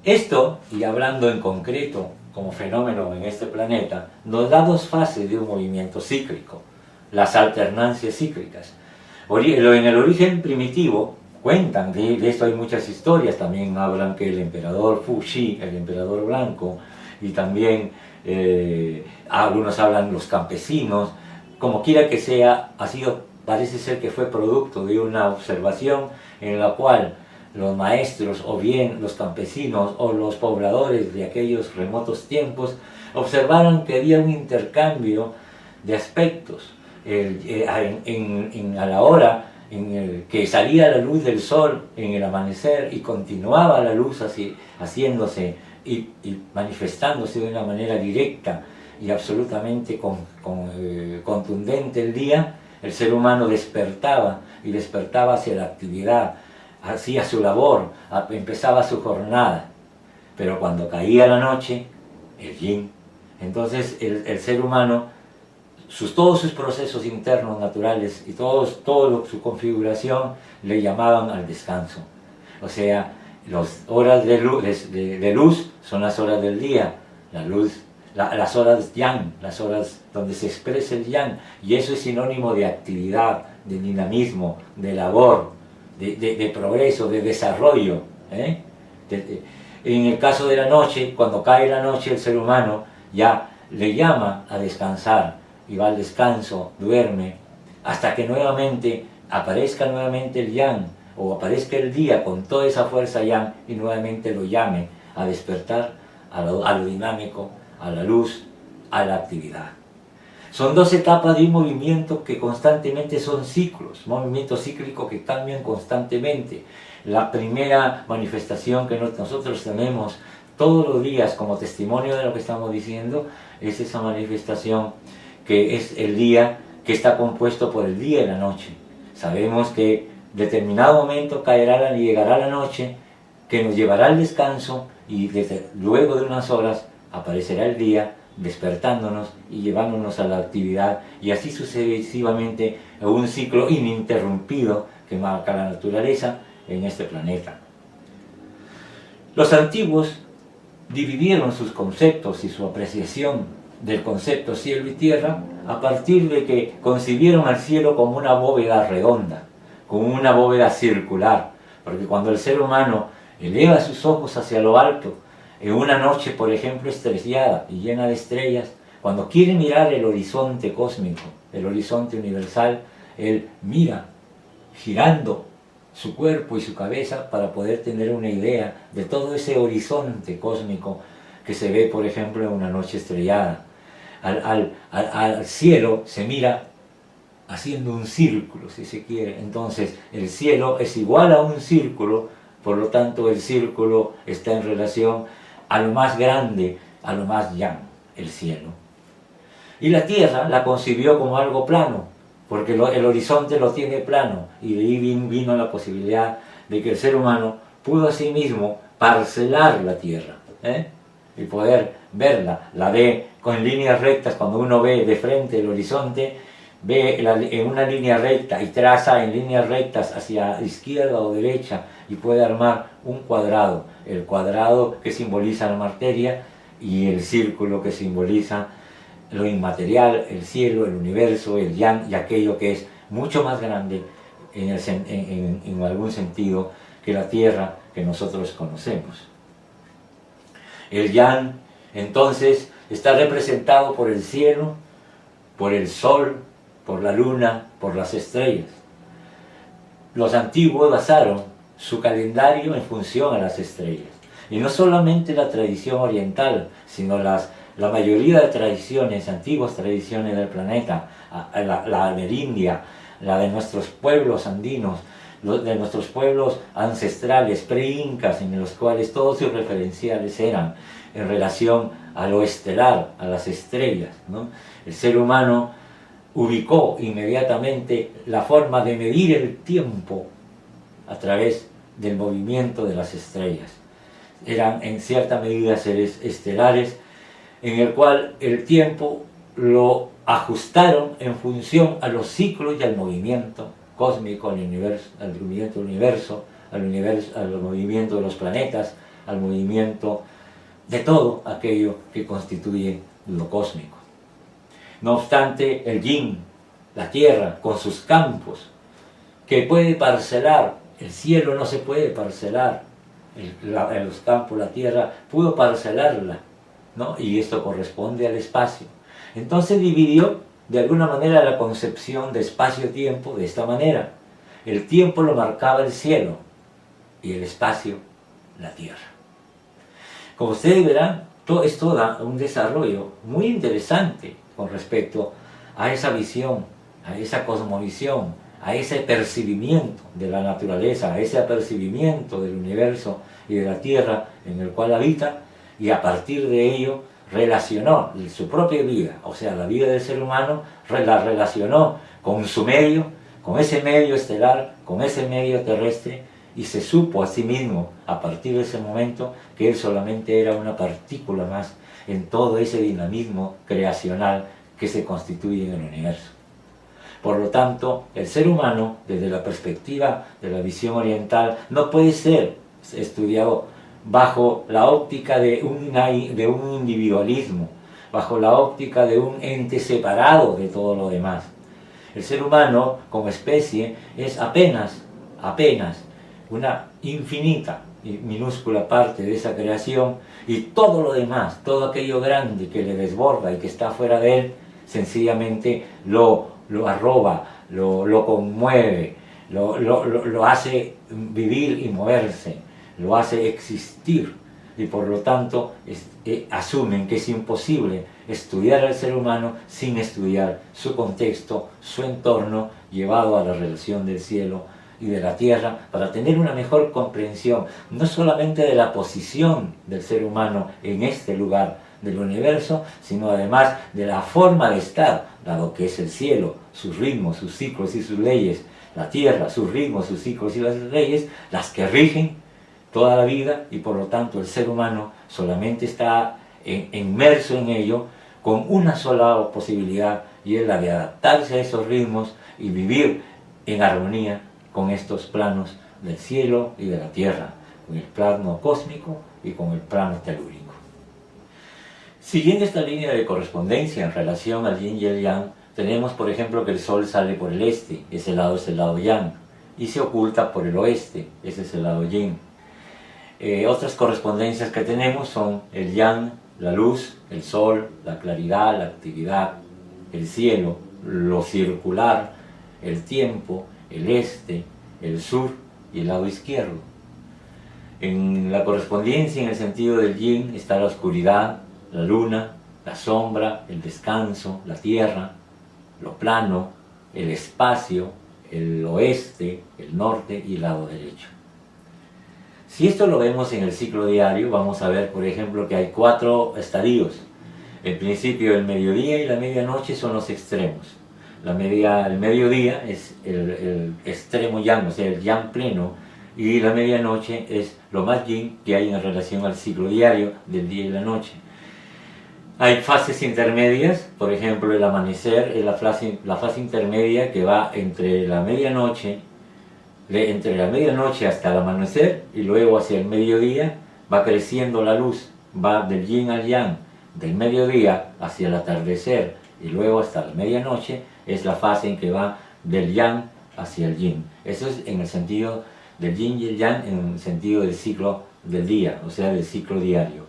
Esto, y hablando en concreto como fenómeno en este planeta, nos da dos fases de un movimiento cíclico, las alternancias cíclicas. En el origen primitivo, cuentan, de esto hay muchas historias, también hablan que el emperador Fuxi, el emperador blanco, y también algunos hablan los campesinos, como quiera que sea, parece ser que fue producto de una observación en la cual los maestros o bien los campesinos o los pobladores de aquellos remotos tiempos observaron que había un intercambio de aspectos a la hora en el que salía la luz del sol en el amanecer y continuaba la luz así, haciéndose y manifestándose de una manera directa y absolutamente contundente el día, el ser humano despertaba y despertaba hacia la actividad, hacía su labor, empezaba su jornada. Pero cuando caía la noche, el yin, entonces el ser humano, todos sus procesos internos naturales y toda su configuración le llamaban al descanso. O sea, las horas de luz son las horas del día, las horas yang, las horas donde se expresa el yang, y eso es sinónimo de actividad, de dinamismo, de labor, de progreso, de desarrollo. En el caso de la noche, cuando cae la noche, el ser humano ya le llama a descansar, y va al descanso, duerme, hasta que aparezca nuevamente el yang, o aparezca el día con toda esa fuerza yang, y nuevamente lo llame a despertar a lo dinámico, a la luz, a la actividad. Son dos etapas de un movimiento que constantemente son ciclos, movimientos cíclicos que cambian constantemente. La primera manifestación que nosotros tenemos todos los días como testimonio de lo que estamos diciendo es esa manifestación que es el día, que está compuesto por el día y la noche. Sabemos que en determinado momento llegará la noche, que nos llevará al descanso, y luego de unas horas aparecerá el día, despertándonos y llevándonos a la actividad, y así sucesivamente en un ciclo ininterrumpido que marca la naturaleza en este planeta. Los antiguos dividieron sus conceptos y su apreciación del concepto cielo y tierra a partir de que concibieron al cielo como una bóveda redonda, como una bóveda circular, porque cuando el ser humano eleva sus ojos hacia lo alto, en una noche, por ejemplo, estrellada y llena de estrellas, cuando quiere mirar el horizonte cósmico, el horizonte universal, él mira girando su cuerpo y su cabeza para poder tener una idea de todo ese horizonte cósmico que se ve, por ejemplo, en una noche estrellada. Al cielo se mira haciendo un círculo, si se quiere. Entonces, el cielo es igual a un círculo, por lo tanto, el círculo está en relación a lo más grande, a lo más llano, el cielo. Y la tierra la concibió como algo plano, porque el horizonte lo tiene plano, y de ahí vino la posibilidad de que el ser humano pudo a sí mismo parcelar la tierra, y poder verla. La ve con líneas rectas. Cuando uno ve de frente el horizonte, ve en una línea recta y traza en líneas rectas hacia izquierda o derecha y puede armar un cuadrado, el cuadrado que simboliza la materia y el círculo que simboliza lo inmaterial, el cielo, el universo, el yang, y aquello que es mucho más grande en algún sentido que la tierra que nosotros conocemos. El yang entonces está representado por el cielo, por el sol, por la luna, por las estrellas. Los antiguos basaron su calendario en función a las estrellas. Y no solamente la tradición oriental, sino la mayoría de tradiciones, antiguas tradiciones del planeta, la amerindia, la de nuestros pueblos andinos, de nuestros pueblos ancestrales, pre-incas, en los cuales todos sus referenciales eran en relación a lo estelar, a las estrellas, ¿no? El ser humano ubicó inmediatamente la forma de medir el tiempo a través del movimiento de las estrellas. Eran en cierta medida seres estelares, en el cual el tiempo lo ajustaron en función a los ciclos y al movimiento cósmico, al movimiento del universo, al movimiento de los planetas, al movimiento de todo aquello que constituye lo cósmico. No obstante, el yin, la tierra, con sus campos, que puede parcelar, el cielo no se puede parcelar, los campos, la tierra, pudo parcelarla, ¿no? Y esto corresponde al espacio. Entonces dividió de alguna manera la concepción de espacio-tiempo de esta manera. El tiempo lo marcaba el cielo y el espacio la tierra. Como ustedes verán, esto da un desarrollo muy interesante con respecto a esa visión, a esa cosmovisión, a ese percibimiento de la naturaleza, a ese apercibimiento del universo y de la tierra en el cual habita, y a partir de ello relacionó su propia vida, o sea, la vida del ser humano, la relacionó con su medio, con ese medio estelar, con ese medio terrestre, y se supo a sí mismo, a partir de ese momento, que él solamente era una partícula más en todo ese dinamismo creacional que se constituye en el universo. Por lo tanto, el ser humano, desde la perspectiva de la visión oriental, no puede ser estudiado bajo la óptica de un individualismo, bajo la óptica de un ente separado de todo lo demás. El ser humano, como especie, es apenas una infinita y minúscula parte de esa creación, y todo lo demás, todo aquello grande que le desborda y que está fuera de él, sencillamente lo arroba, lo conmueve, lo hace vivir y moverse, lo hace existir, y por lo tanto asumen que es imposible estudiar al ser humano sin estudiar su contexto, su entorno, llevado a la relación del cielo y de la tierra, para tener una mejor comprensión, no solamente de la posición del ser humano en este lugar del universo, sino además de la forma de estar, dado que es el cielo, sus ritmos, sus ciclos y sus leyes, la tierra, sus ritmos, sus ciclos y las leyes, las que rigen toda la vida, y por lo tanto el ser humano solamente está inmerso en ello con una sola posibilidad, y es la de adaptarse a esos ritmos y vivir en armonía con estos planos del cielo y de la tierra, con el plano cósmico y con el plano telúrico. Siguiendo esta línea de correspondencia en relación al yin y el yang, tenemos por ejemplo que el sol sale por el este, ese lado es el lado yang, y se oculta por el oeste, ese es el lado yin. Otras correspondencias que tenemos son el yang, la luz, el sol, la claridad, la actividad, el cielo, lo circular, el tiempo, el este, el sur y el lado izquierdo. En la correspondencia, en el sentido del yin, está la oscuridad, la luna, la sombra, el descanso, la tierra, lo plano, el espacio, el oeste, el norte y el lado derecho. Si esto lo vemos en el ciclo diario, vamos a ver, por ejemplo, que hay 4 estadios. El principio, el mediodía y la medianoche son los extremos. El mediodía es el extremo yang, o sea, el yang pleno, y la medianoche es lo más yin que hay en relación al ciclo diario del día y la noche. Hay fases intermedias, por ejemplo, el amanecer es la fase intermedia que va entre la medianoche hasta el amanecer, y luego hacia el mediodía va creciendo la luz, va del yin al yang, del mediodía hacia el atardecer y luego hasta la medianoche es la fase en que va del yang hacia el yin. Eso es en el sentido del yin y el yang, en el sentido del ciclo del día, o sea, del ciclo diario.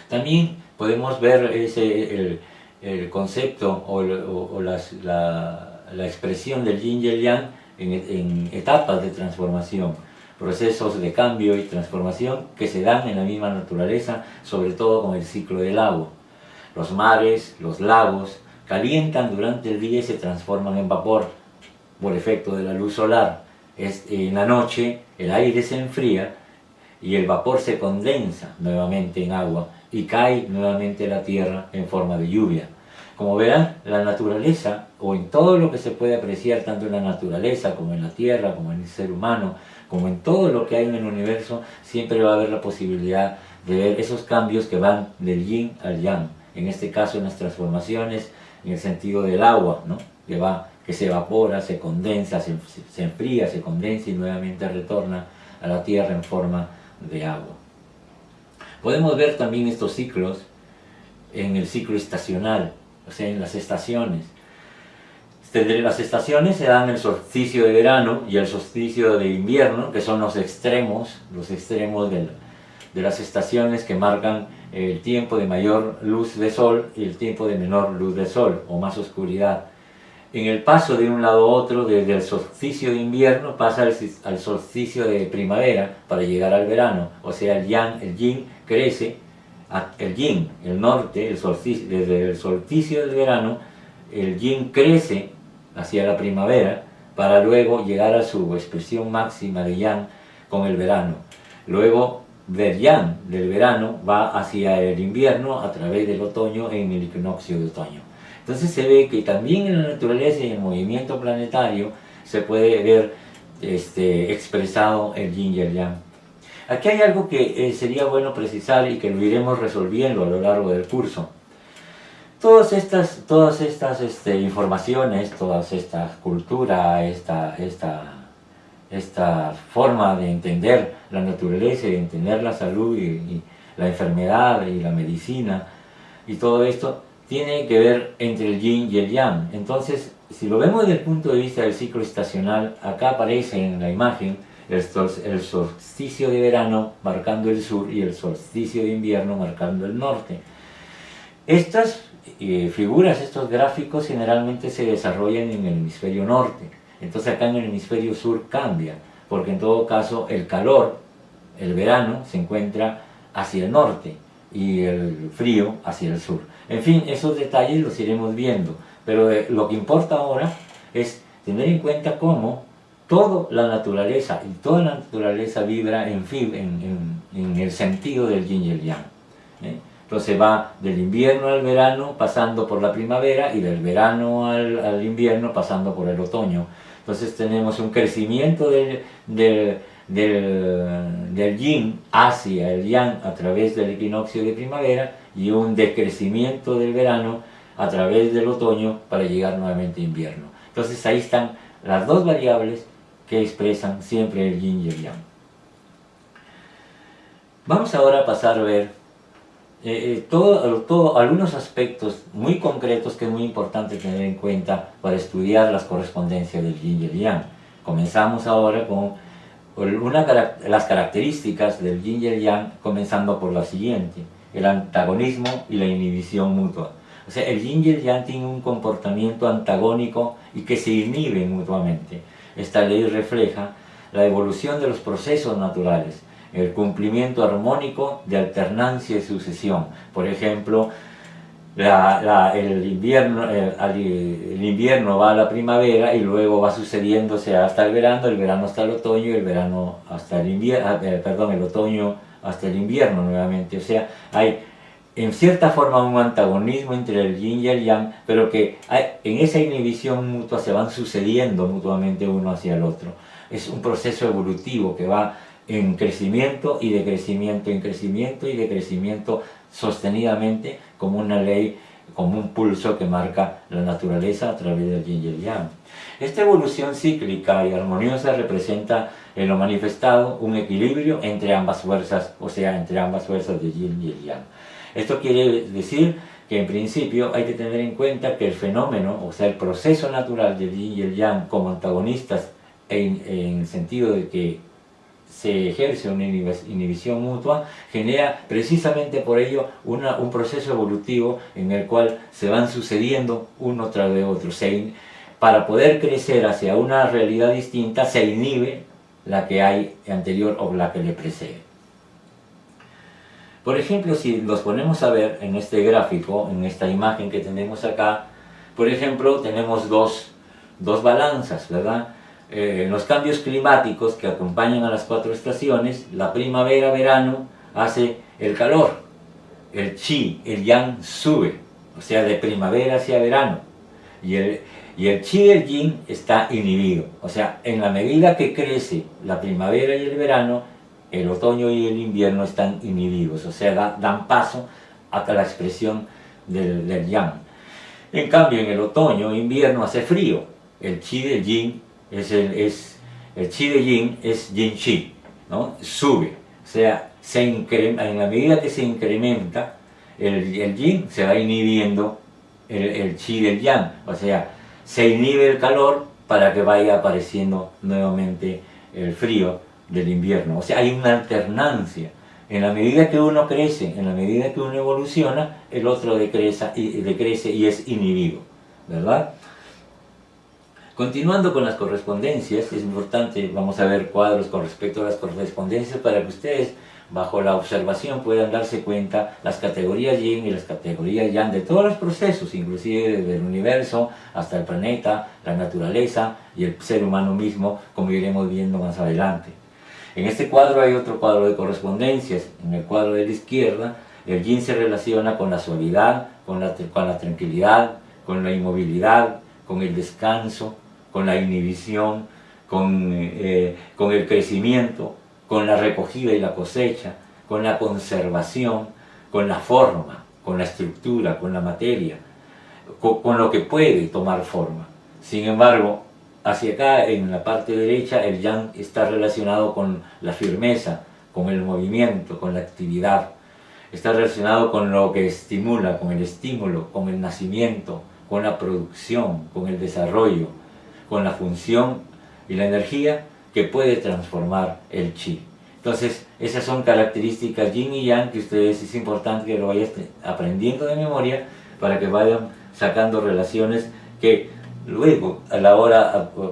También podemos ver el concepto o la expresión del yin y el yang en etapas de transformación, procesos de cambio y transformación que se dan en la misma naturaleza, sobre todo con el ciclo del agua. Los mares, los lagos, calientan durante el día y se transforman en vapor por efecto de la luz solar. En la noche el aire se enfría y el vapor se condensa nuevamente en agua y cae nuevamente a la tierra en forma de lluvia. Como verán, la naturaleza, o en todo lo que se puede apreciar, tanto en la naturaleza como en la tierra, como en el ser humano, como en todo lo que hay en el universo, siempre va a haber la posibilidad de ver esos cambios que van del yin al yang. En este caso, en las transformaciones, en el sentido del agua, ¿no? que se evapora, se condensa, se enfría, se condensa y nuevamente retorna a la tierra en forma de agua. Podemos ver también estos ciclos en el ciclo estacional, o sea, en las estaciones. Las estaciones se dan el solsticio de verano y el solsticio de invierno, que son los extremos de las estaciones que marcan el tiempo de mayor luz de sol y el tiempo de menor luz de sol, o más oscuridad. En el paso de un lado a otro, desde el solsticio de invierno pasa al solsticio de primavera para llegar al verano, o sea, el yin crece, el yin, el norte, desde el solsticio del verano, el yin crece hacia la primavera para luego llegar a su expresión máxima de yang con el verano. Luego del yang, del verano, va hacia el invierno a través del otoño en el equinoccio de otoño. Entonces se ve que también en la naturaleza y en el movimiento planetario se puede ver expresado el yin y el yang. Aquí hay algo que sería bueno precisar y que lo iremos resolviendo a lo largo del curso. Todas estas informaciones, toda esta cultura, esta forma de entender la naturaleza y de entender la salud y la enfermedad y la medicina y todo esto tiene que ver entre el yin y el yang. Entonces, si lo vemos desde el punto de vista del ciclo estacional, acá aparece en la imagen el solsticio de verano marcando el sur y el solsticio de invierno marcando el norte. Estas figuras, estos gráficos generalmente se desarrollan en el hemisferio norte. Entonces acá en el hemisferio sur cambia, porque en todo caso el calor, el verano, se encuentra hacia el norte y el frío hacia el sur. En fin, esos detalles los iremos viendo, pero lo que importa ahora es tener en cuenta cómo toda la naturaleza vibra en el sentido del yin y el yang. Entonces va del invierno al verano pasando por la primavera y del verano al invierno pasando por el otoño. Entonces tenemos un crecimiento del yin hacia el yang a través del equinoccio de primavera y un decrecimiento del verano a través del otoño para llegar nuevamente a invierno. Entonces ahí están las dos variables que expresan siempre el yin y el yang. Vamos ahora a pasar a ver algunos aspectos muy concretos que es muy importante tener en cuenta para estudiar las correspondencias del yin y el yang. Comenzamos ahora con las características del yin y el yang, comenzando por la siguiente: el antagonismo y la inhibición mutua. O sea, el yin y el yang tienen un comportamiento antagónico y que se inhiben mutuamente. Esta ley refleja la evolución de los procesos naturales, el cumplimiento armónico de alternancia y sucesión. Por ejemplo, el invierno va a la primavera y luego va sucediéndose hasta el verano hasta el otoño y el verano hasta el invierno, el otoño hasta el invierno nuevamente. O sea, hay en cierta forma un antagonismo entre el yin y el yang, pero que en esa inhibición mutua se van sucediendo mutuamente uno hacia el otro. Es un proceso evolutivo que va en crecimiento y decrecimiento, en crecimiento y decrecimiento sostenidamente, como una ley, como un pulso que marca la naturaleza a través del yin y el yang. Esta evolución cíclica y armoniosa representa en lo manifestado un equilibrio entre ambas fuerzas, o sea, entre ambas fuerzas de yin y el yang. Esto quiere decir que en principio hay que tener en cuenta que el fenómeno, o sea, el proceso natural del yin y el yang como antagonistas en el sentido de que se ejerce una inhibición mutua, genera precisamente por ello un proceso evolutivo en el cual se van sucediendo uno tras de otro. Para poder crecer hacia una realidad distinta se inhibe la que hay anterior o la que le precede. Por ejemplo, si los ponemos a ver en este gráfico, en esta imagen que tenemos acá, por ejemplo, tenemos dos balanzas, ¿verdad? Los cambios climáticos que acompañan a las 4 estaciones, la primavera, verano, hace el calor, el chi, el yang sube, o sea, de primavera hacia verano, y el chi del yin está inhibido, o sea, en la medida que crece la primavera y el verano, el otoño y el invierno están inhibidos, o sea, dan paso a la expresión del yang. En cambio, en el otoño e invierno hace frío, el chi del yin el chi de yin es yin chi, ¿no? Sube, o sea, en la medida que se incrementa el yin, se va inhibiendo el chi del yang, o sea, se inhibe el calor para que vaya apareciendo nuevamente el frío del invierno. O sea, hay una alternancia. En la medida que uno crece, en la medida que uno evoluciona, el otro decrece y es inhibido, ¿verdad? Continuando con las correspondencias, es importante, vamos a ver cuadros con respecto a las correspondencias para que ustedes, bajo la observación, puedan darse cuenta las categorías yin y las categorías yang de todos los procesos, inclusive desde el universo hasta el planeta, la naturaleza y el ser humano mismo, como iremos viendo más adelante. En este cuadro hay otro cuadro de correspondencias. En el cuadro de la izquierda, el yin se relaciona con la suavidad, con la tranquilidad, con la inmovilidad, con el descanso, con la inhibición, con el crecimiento, con la recogida y la cosecha, con la conservación, con la forma, con la estructura, con la materia, con lo que puede tomar forma. Sin embargo, hacia acá, en la parte derecha, el yang está relacionado con la firmeza, con el movimiento, con la actividad. Está relacionado con lo que estimula, con el estímulo, con el nacimiento, con la producción, con el desarrollo, con la función y la energía que puede transformar el chi. Entonces, esas son características yin y yang que ustedes es importante que lo vayan aprendiendo de memoria para que vayan sacando relaciones que luego,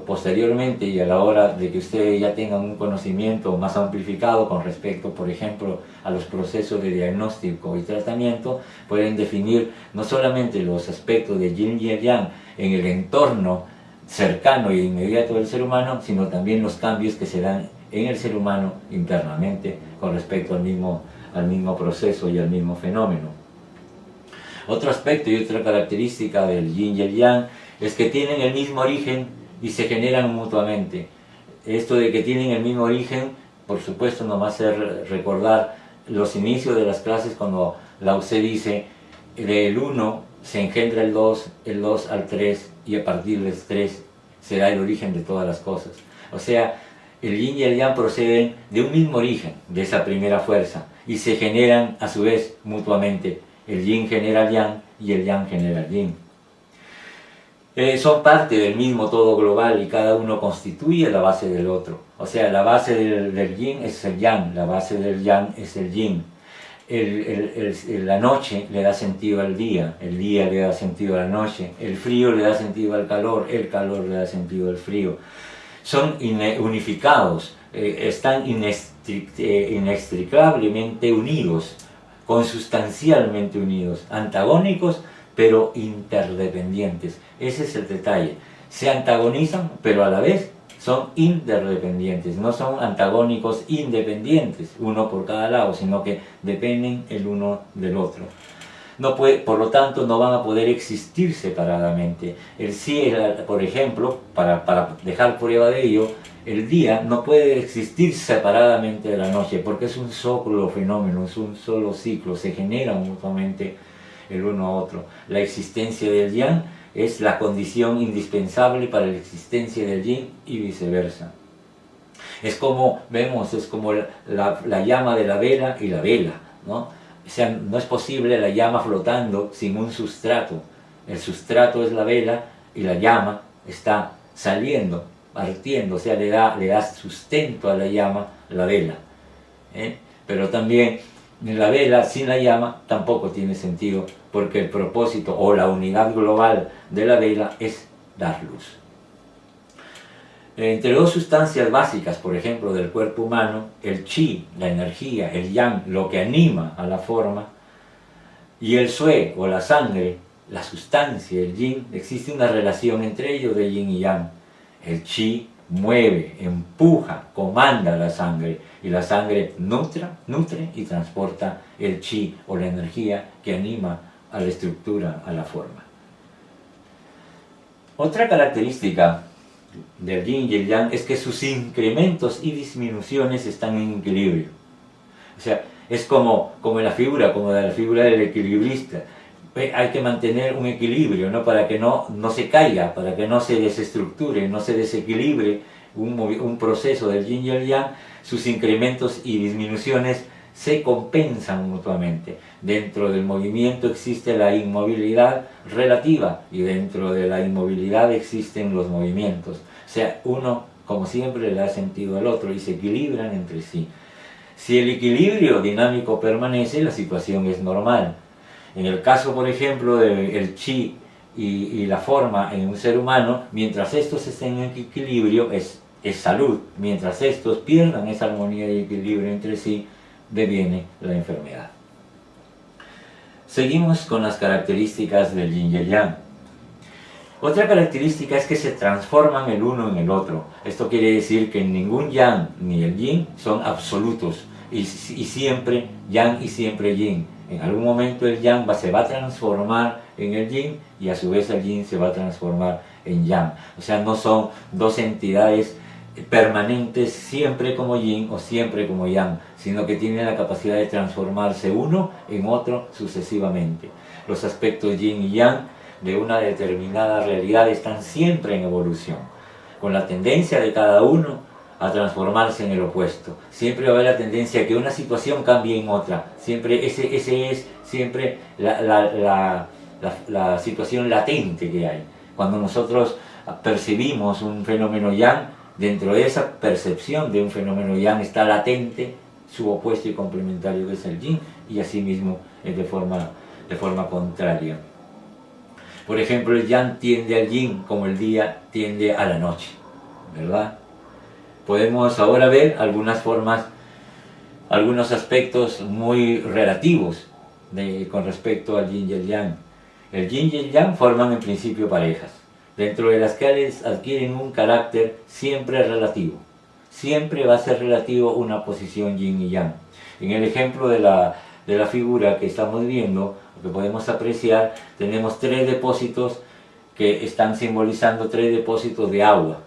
posteriormente y a la hora de que ustedes ya tengan un conocimiento más amplificado con respecto, por ejemplo, a los procesos de diagnóstico y tratamiento, pueden definir no solamente los aspectos de yin y yang en el entorno cercano e inmediato del ser humano, sino también los cambios que se dan en el ser humano internamente con respecto al mismo proceso y al mismo fenómeno. Otro aspecto y otra característica del yin y el yang es que tienen el mismo origen y se generan mutuamente. Esto de que tienen el mismo origen, por supuesto, nos va a hacer recordar los inicios de las clases cuando Lao Tse dice, del 1 se engendra el 2 al 3, y a partir del 3 será el origen de todas las cosas. O sea, el yin y el yang proceden de un mismo origen, de esa primera fuerza, y se generan a su vez mutuamente. El yin genera el yang y el yang genera el yin. Son parte del mismo todo global y cada uno constituye la base del otro. O sea, la base del yin es el yang, la base del yang es el yin. La noche le da sentido al día, el día le da sentido a la noche, el frío le da sentido al calor, el calor le da sentido al frío. Son unificados, están inextricablemente unidos, consustancialmente unidos, antagónicos pero interdependientes. Ese es el detalle. Se antagonizan, pero a la vez son interdependientes, no son antagónicos independientes, uno por cada lado, sino que dependen el uno del otro. No puede, por lo tanto, no van a poder existir separadamente. El cielo, por ejemplo, para dejar prueba de ello, el día no puede existir separadamente de la noche, porque es un solo fenómeno, es un solo ciclo, se generan mutuamente el uno a otro. La existencia del yang es la condición indispensable para la existencia del yin y viceversa. Es como, vemos, es como la llama de la vela y la vela, ¿no? O sea, no es posible la llama flotando sin un sustrato. El sustrato es la vela y la llama está saliendo, partiendo, o sea, le da sustento a la llama, la vela. Pero también la vela sin la llama tampoco tiene sentido, porque el propósito o la unidad global de la vela es dar luz. Entre dos sustancias básicas, por ejemplo, del cuerpo humano, el chi, la energía, el yang, lo que anima a la forma, y el sui o la sangre, la sustancia, el yin, existe una relación entre ellos de yin y yang. El chi mueve, empuja, comanda la sangre, y la sangre nutre y transporta el chi o la energía que anima a la estructura, a la forma. Otra característica del yin y el yang es que sus incrementos y disminuciones están en equilibrio. O sea, es como en la figura, como de la figura del equilibrista. Hay que mantener un equilibrio, ¿no? Para que no se caiga, para que no se desestructure, no se desequilibre un proceso del yin y el yang. Sus incrementos y disminuciones se compensan mutuamente. Dentro del movimiento existe la inmovilidad relativa y dentro de la inmovilidad existen los movimientos. O sea, uno, como siempre, le da sentido al otro y se equilibran entre sí. Si el equilibrio dinámico permanece, la situación es normal. En el caso, por ejemplo, del chi y la forma en un ser humano, mientras estos estén en equilibrio es salud. Mientras estos pierdan esa armonía y equilibrio entre sí, deviene la enfermedad. Seguimos con las características del yin y el yang. Otra característica es que se transforman el uno en el otro. Esto quiere decir que ningún yang ni el yin son absolutos y siempre yang y siempre yin. En algún momento el yang se va a transformar en el yin y a su vez el yin se va a transformar en yang. O sea, no son dos entidades permanentes siempre como yin o siempre como yang, sino que tienen la capacidad de transformarse uno en otro sucesivamente. Los aspectos yin y yang de una determinada realidad están siempre en evolución, con la tendencia de cada uno a transformarse en el opuesto. Siempre va a haber la tendencia a que una situación cambie en otra. Siempre ese es siempre la situación latente que hay. Cuando nosotros percibimos un fenómeno yang, dentro de esa percepción de un fenómeno yang está latente su opuesto y complementario, que es el yin, y asimismo es de forma contraria. Por ejemplo, el yang tiende al yin como el día tiende a la noche, ¿verdad? Podemos ahora ver algunas formas, algunos aspectos muy relativos con respecto al yin y el yang. El yin y el yang forman en principio parejas, dentro de las cuales adquieren un carácter siempre relativo. Siempre va a ser relativo una posición yin y yang. En el ejemplo de la figura que estamos viendo, que podemos apreciar, tenemos tres depósitos que están simbolizando tres depósitos de agua.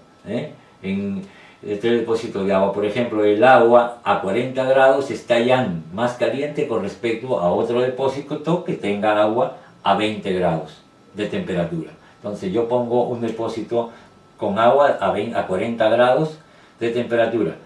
tres depósitos de agua. Por ejemplo, el agua a 40 grados está ya más caliente con respecto a otro depósito que tenga agua a 20 grados de temperatura. Entonces yo pongo un depósito con agua a 40 grados de temperatura.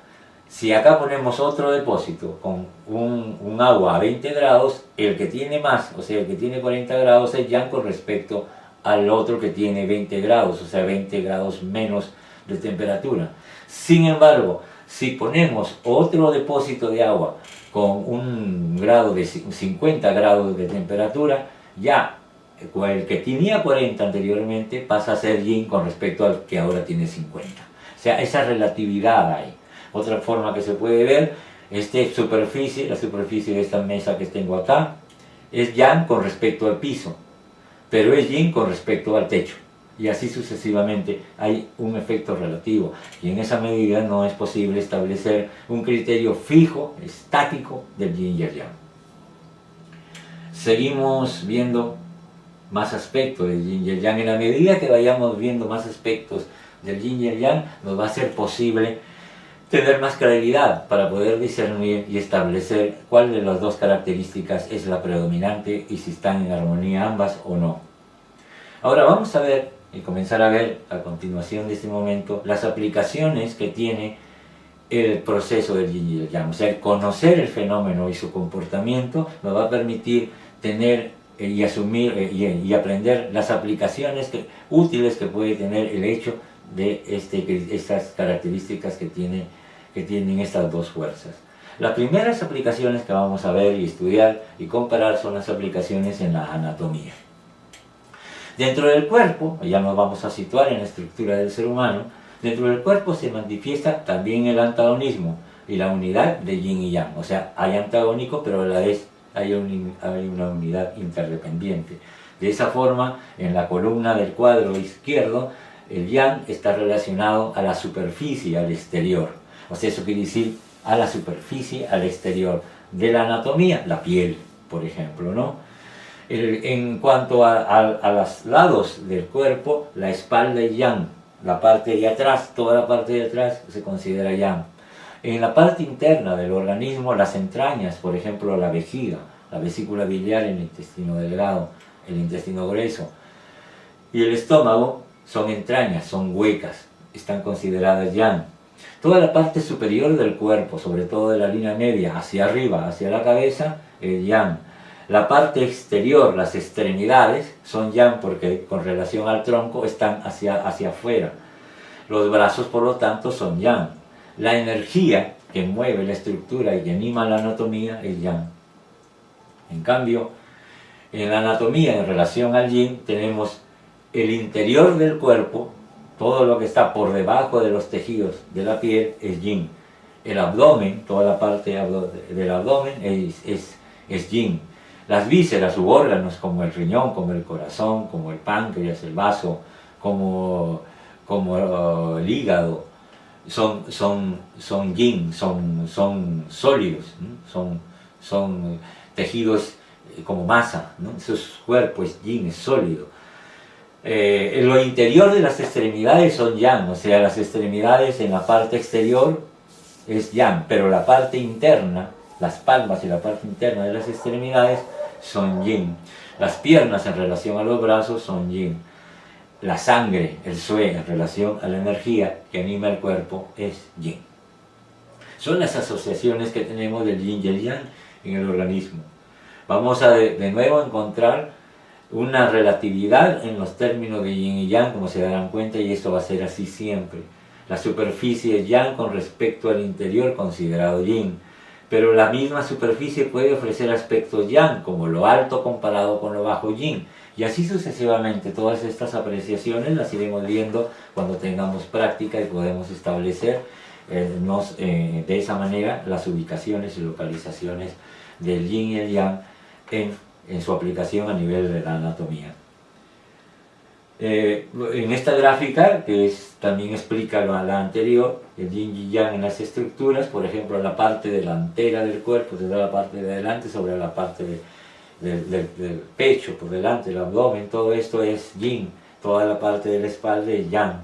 Si acá ponemos otro depósito con un agua a 20 grados, el que tiene más, o sea, el que tiene 40 grados es yang con respecto al otro que tiene 20 grados, o sea, 20 grados menos de temperatura. Sin embargo, si ponemos otro depósito de agua con un grado de 50 grados de temperatura, ya el que tenía 40 anteriormente pasa a ser yin con respecto al que ahora tiene 50. O sea, esa relatividad hay. Otra forma que se puede ver, la superficie de esta mesa que tengo acá, es yang con respecto al piso, pero es yin con respecto al techo. Y así sucesivamente hay un efecto relativo. Y en esa medida no es posible establecer un criterio fijo, estático del yin y el yang. Seguimos viendo más aspectos del yin y el yang. En la medida que vayamos viendo más aspectos del yin y el yang, nos va a ser posible tener más claridad para poder discernir y establecer cuál de las dos características es la predominante y si están en armonía ambas o no. Ahora vamos a ver y comenzar a ver a continuación de este momento las aplicaciones que tiene el proceso del yin y el yang. O sea, el conocer el fenómeno y su comportamiento nos va a permitir tener y asumir y aprender las aplicaciones útiles que puede tener el hecho de estas características que tienen estas dos fuerzas. Las primeras aplicaciones que vamos a ver y estudiar y comparar son las aplicaciones en la anatomía. Dentro del cuerpo, ya nos vamos a situar en la estructura del ser humano, dentro del cuerpo se manifiesta también el antagonismo y la unidad de yin y yang. O sea, hay antagónico, pero a la vez hay una unidad interdependiente. De esa forma, en la columna del cuadro izquierdo, el yang está relacionado a la superficie, al exterior. O sea, eso quiere decir a la superficie, al exterior de la anatomía, la piel, por ejemplo, ¿no? En cuanto a los lados del cuerpo, la espalda es yang, la parte de atrás, toda la parte de atrás se considera yang. En la parte interna del organismo, las entrañas, por ejemplo, la vejiga, la vesícula biliar, el intestino delgado, el intestino grueso y el estómago son entrañas, son huecas, están consideradas yang. Toda la parte superior del cuerpo, sobre todo de la línea media, hacia arriba, hacia la cabeza, es yang. La parte exterior, las extremidades, son yang porque con relación al tronco están hacia afuera. Los brazos, por lo tanto, son yang. La energía que mueve la estructura y que anima la anatomía es yang. En cambio, en la anatomía, en relación al yin, tenemos el interior del cuerpo, todo lo que está por debajo de los tejidos de la piel es yin. El abdomen, toda la parte del abdomen es yin. Las vísceras u órganos como el riñón, como el corazón, como el páncreas, el vaso, como el hígado, son yin, son sólidos, ¿no? son tejidos como masa, ¿no? Esos cuerpos yin, es sólido. En lo interior de las extremidades son yang, o sea, las extremidades en la parte exterior es yang, pero la parte interna, las palmas y la parte interna de las extremidades son yin. Las piernas en relación a los brazos son yin. La sangre, el sue, en relación a la energía que anima el cuerpo es yin. Son las asociaciones que tenemos del yin y el yang en el organismo. Vamos a de nuevo encontrar una relatividad en los términos de yin y yang, como se darán cuenta, y esto va a ser así siempre. La superficie es yang con respecto al interior considerado yin, pero la misma superficie puede ofrecer aspectos yang, como lo alto comparado con lo bajo yin, y así sucesivamente. Todas estas apreciaciones las iremos viendo cuando tengamos práctica y podemos establecer de esa manera las ubicaciones y localizaciones del yin y el yang en su aplicación a nivel de la anatomía. En esta gráfica, que también explica la anterior, el yin y yang en las estructuras, por ejemplo, la parte delantera del cuerpo, desde la parte de adelante sobre la parte del pecho, por delante, el abdomen, todo esto es yin, toda la parte de la espalda es yang.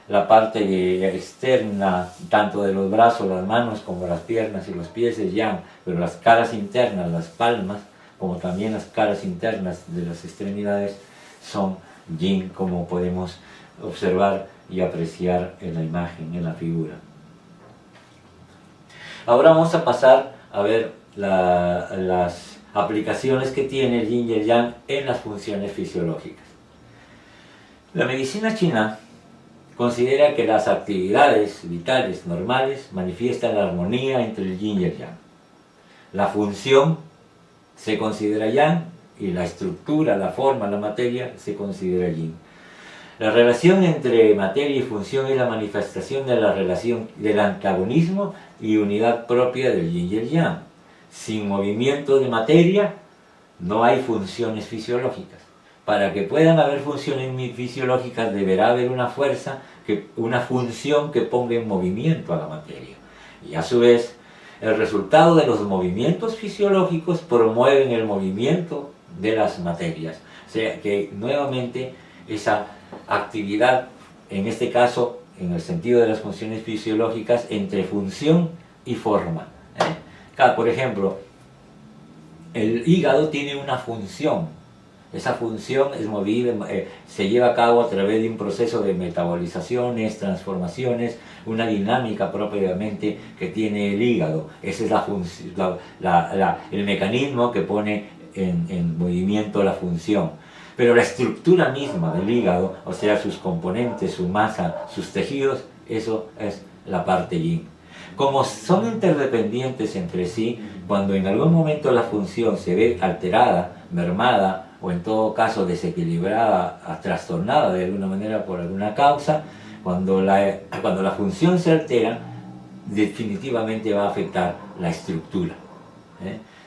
la parte externa, tanto de los brazos, las manos, como las piernas y los pies es yang, pero las caras internas, las palmas, como también las caras internas de las extremidades, son yin, como podemos observar y apreciar en la imagen, en la figura. Ahora vamos a pasar a ver las aplicaciones que tiene el yin y el yang en las funciones fisiológicas. La medicina china considera que las actividades vitales normales manifiestan la armonía entre el yin y el yang. La función se considera yang y la estructura, la forma, la materia se considera yin. La relación entre materia y función es la manifestación de la relación del antagonismo y unidad propia del yin y el yang. Sin movimiento de materia no hay funciones fisiológicas. Para que puedan haber funciones fisiológicas deberá haber una fuerza, una función que ponga en movimiento a la materia. Y a su vez, el resultado de los movimientos fisiológicos promueven el movimiento de las materias. O sea que nuevamente esa actividad, en este caso, en el sentido de las funciones fisiológicas, entre función y forma. Por ejemplo, el hígado tiene una función. Esa función es movida, se lleva a cabo a través de un proceso de metabolizaciones, transformaciones, una dinámica propiamente que tiene el hígado. Ese es el mecanismo que pone en movimiento la función. Pero la estructura misma del hígado, o sea, sus componentes, su masa, sus tejidos, eso es la parte yin. Como son interdependientes entre sí, cuando en algún momento la función se ve alterada, mermada, o en todo caso desequilibrada, trastornada de alguna manera por alguna causa, cuando la función se altera, definitivamente va a afectar la estructura.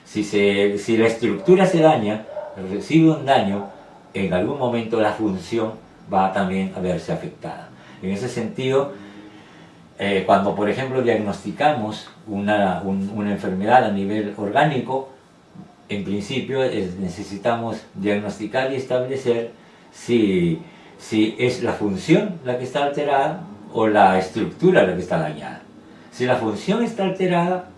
Si la estructura se daña, recibe un daño, en algún momento la función va también a verse afectada. En ese sentido, cuando por ejemplo diagnosticamos una enfermedad a nivel orgánico, en principio necesitamos diagnosticar y establecer si es la función la que está alterada o la estructura la que está dañada. Si la función está alterada,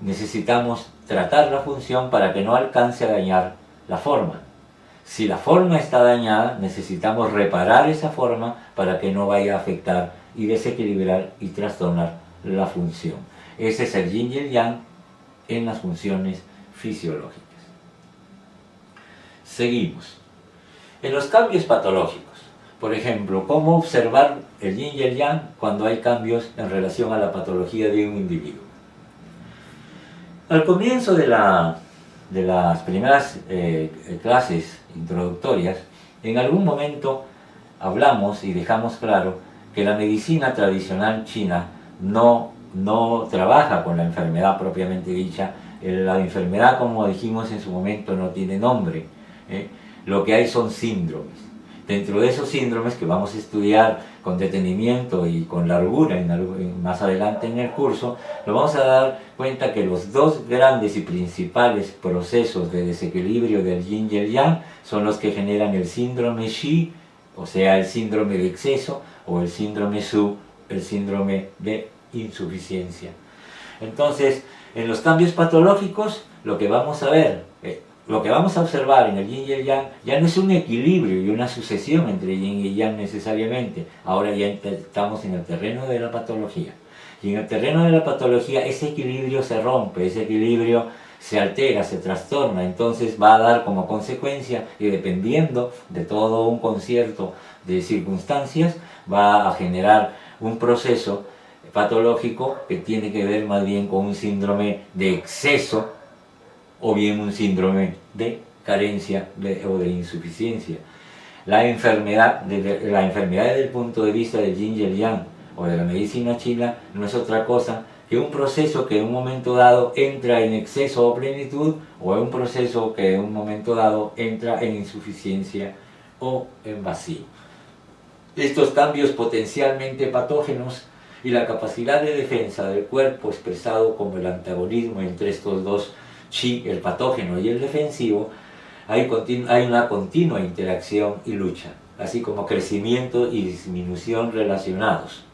necesitamos tratar la función para que no alcance a dañar la forma. Si la forma está dañada, necesitamos reparar esa forma para que no vaya a afectar y desequilibrar y trastornar la función. Ese es el yin y el yang en las funciones fisiológicas. Seguimos. En los cambios patológicos, por ejemplo, ¿cómo observar el yin y el yang cuando hay cambios en relación a la patología de un individuo? Al comienzo de las primeras clases introductorias, en algún momento hablamos y dejamos claro que la medicina tradicional china no trabaja con la enfermedad propiamente dicha. La enfermedad, como dijimos en su momento, no tiene nombre. Lo que hay son síndromes. Dentro de esos síndromes que vamos a estudiar con detenimiento y con largura más adelante en el curso, nos vamos a dar cuenta que los dos grandes y principales procesos de desequilibrio del yin y el yang son los que generan el síndrome Shi, o sea, el síndrome de exceso, o el síndrome Su, el síndrome de insuficiencia. Entonces, en los cambios patológicos, lo que vamos a ver, lo que vamos a observar en el yin y el yang, ya no es un equilibrio y una sucesión entre yin y yang necesariamente. Ahora ya estamos en el terreno de la patología. Y en el terreno de la patología ese equilibrio se rompe, ese equilibrio se altera, se trastorna. Entonces va a dar como consecuencia, y dependiendo de todo un concierto de circunstancias, va a generar un proceso patológico que tiene que ver más bien con un síndrome de exceso o bien un síndrome de carencia o de insuficiencia. La enfermedad desde el punto de vista del yin y el yang o de la medicina china no es otra cosa que un proceso que en un momento dado entra en exceso o plenitud, o un proceso que en un momento dado entra en insuficiencia o en vacío. Estos cambios potencialmente patógenos y la capacidad de defensa del cuerpo expresado como el antagonismo entre estos dos chi, el patógeno y el defensivo, hay una continua interacción y lucha. así como crecimiento y disminución relacionados.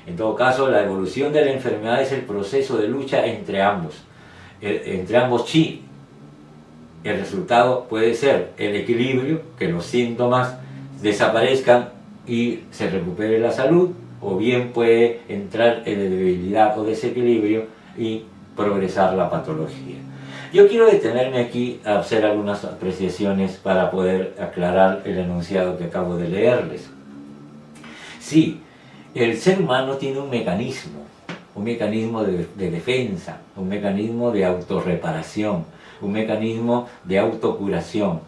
En todo caso, la evolución de la enfermedad es el proceso de lucha entre ambos chi. El resultado puede ser el equilibrio, que los síntomas desaparezcan y se recupere la salud, o bien puede entrar en debilidad o desequilibrio y progresar la patología. Yo quiero detenerme aquí a hacer algunas apreciaciones para poder aclarar el enunciado que acabo de leerles. Sí, el ser humano tiene un mecanismo de defensa, un mecanismo de autorreparación, un mecanismo de autocuración.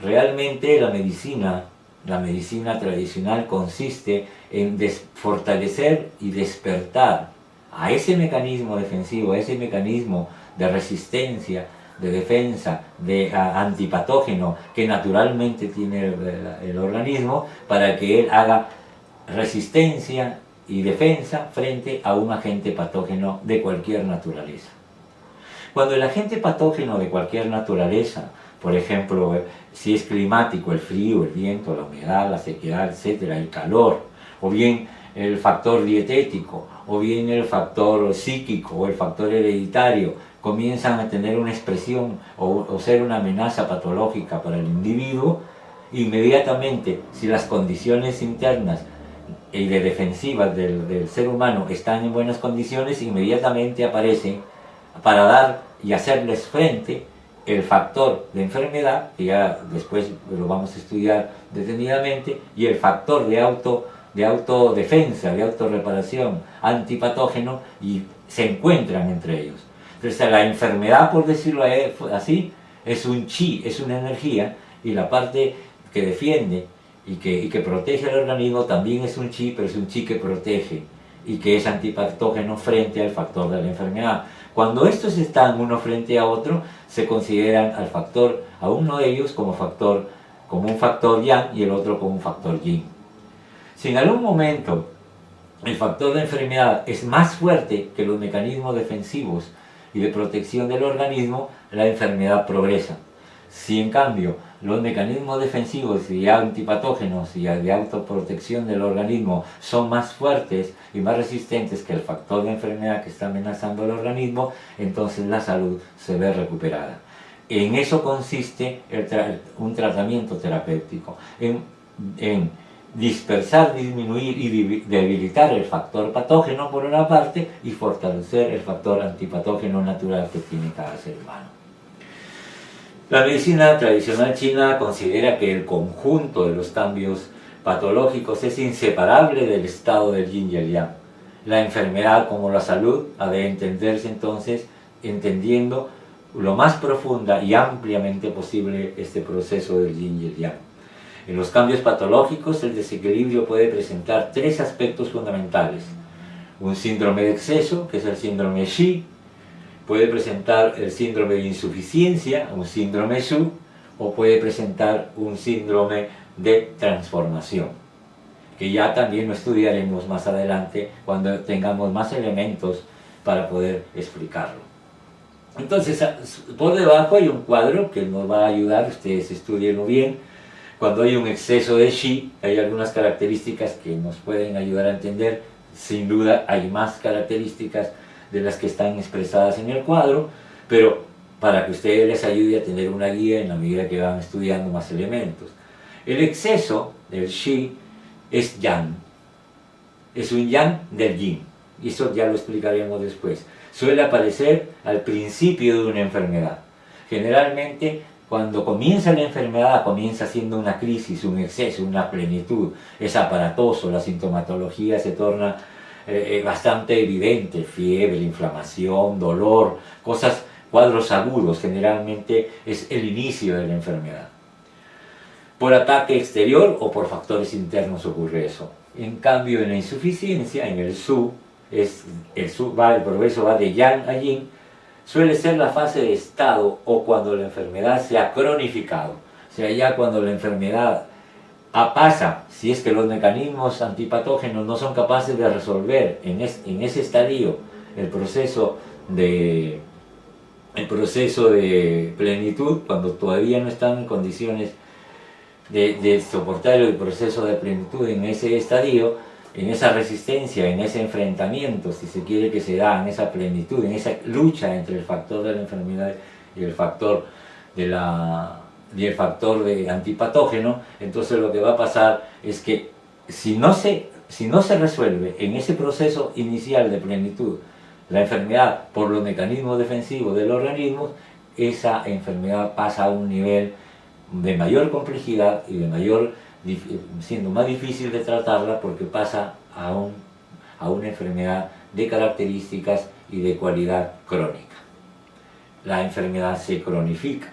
Realmente la medicina tradicional consiste en fortalecer y despertar a ese mecanismo defensivo, a ese mecanismo de resistencia, de defensa, de antipatógeno que naturalmente tiene el organismo, para que él haga resistencia y defensa frente a un agente patógeno de cualquier naturaleza. Cuando el agente patógeno de cualquier naturaleza, por ejemplo, si es climático, el frío, el viento, la humedad, la sequedad, etcétera, el calor, o bien el factor dietético, o bien el factor psíquico o el factor hereditario, comienzan a tener una expresión o ser una amenaza patológica para el individuo, inmediatamente, si las condiciones internas y de defensivas del ser humano están en buenas condiciones, inmediatamente aparecen para dar y hacerles frente el factor de enfermedad, que ya después lo vamos a estudiar detenidamente, y el factor de autodefensa, de autorreparación, antipatógeno, y se encuentran entre ellos. Entonces la enfermedad, por decirlo así, es un chi, es una energía, y la parte que defiende y que protege al organismo también es un chi, pero es un chi que protege y que es antipatógeno frente al factor de la enfermedad. Cuando estos están uno frente a otro, se consideran a uno de ellos como un factor yang y el otro como un factor yin. Si en algún momento el factor de enfermedad es más fuerte que los mecanismos defensivos y de protección del organismo, la enfermedad progresa. Si en cambio los mecanismos defensivos y antipatógenos y de autoprotección del organismo son más fuertes y más resistentes que el factor de enfermedad que está amenazando al organismo, entonces la salud se ve recuperada. En eso consiste un tratamiento terapéutico, en dispersar, disminuir y debilitar el factor patógeno por una parte y fortalecer el factor antipatógeno natural que tiene cada ser humano. La medicina tradicional china considera que el conjunto de los cambios patológicos es inseparable del estado del yin y el yang. La enfermedad como la salud ha de entenderse entonces entendiendo lo más profunda y ampliamente posible este proceso del yin y el yang. En los cambios patológicos el desequilibrio puede presentar tres aspectos fundamentales: un síndrome de exceso, que es el síndrome Shi; puede presentar el síndrome de insuficiencia, un síndrome Shu, o puede presentar un síndrome de transformación, que ya también lo estudiaremos más adelante cuando tengamos más elementos para poder explicarlo. Entonces, por debajo hay un cuadro que nos va a ayudar, ustedes estudienlo bien. Cuando hay un exceso de Shi, hay algunas características que nos pueden ayudar a entender. Sin duda hay más características de las que están expresadas en el cuadro, pero para que ustedes les ayude a tener una guía en la medida que van estudiando más elementos. El exceso del Shi es Yang, es un Yang del Yin, y eso ya lo explicaremos después. Suele aparecer al principio de una enfermedad. Generalmente, cuando comienza la enfermedad, comienza siendo una crisis, un exceso, una plenitud, es aparatoso, la sintomatología se torna bastante evidente: fiebre, inflamación, dolor, cuadros agudos. Generalmente es el inicio de la enfermedad. Por ataque exterior o por factores internos ocurre eso. En cambio, en la insuficiencia, en el Su, el progreso va de Yang a Yin, suele ser la fase de estado o cuando la enfermedad se ha cronificado. O sea, ya cuando la enfermedad pasa, si es que los mecanismos antipatógenos no son capaces de resolver en ese estadio el proceso de plenitud, cuando todavía no están en condiciones de soportar el proceso de plenitud en ese estadio, en esa resistencia, en ese enfrentamiento, si se quiere, que se da en esa plenitud, en esa lucha entre el factor de la enfermedad y el factor de antipatógeno. Entonces lo que va a pasar es que si no se resuelve en ese proceso inicial de plenitud la enfermedad por los mecanismos defensivos del organismo, esa enfermedad pasa a un nivel de mayor complejidad y siendo más difícil de tratarla, porque pasa a una enfermedad de características y de cualidad crónica. La enfermedad se cronifica.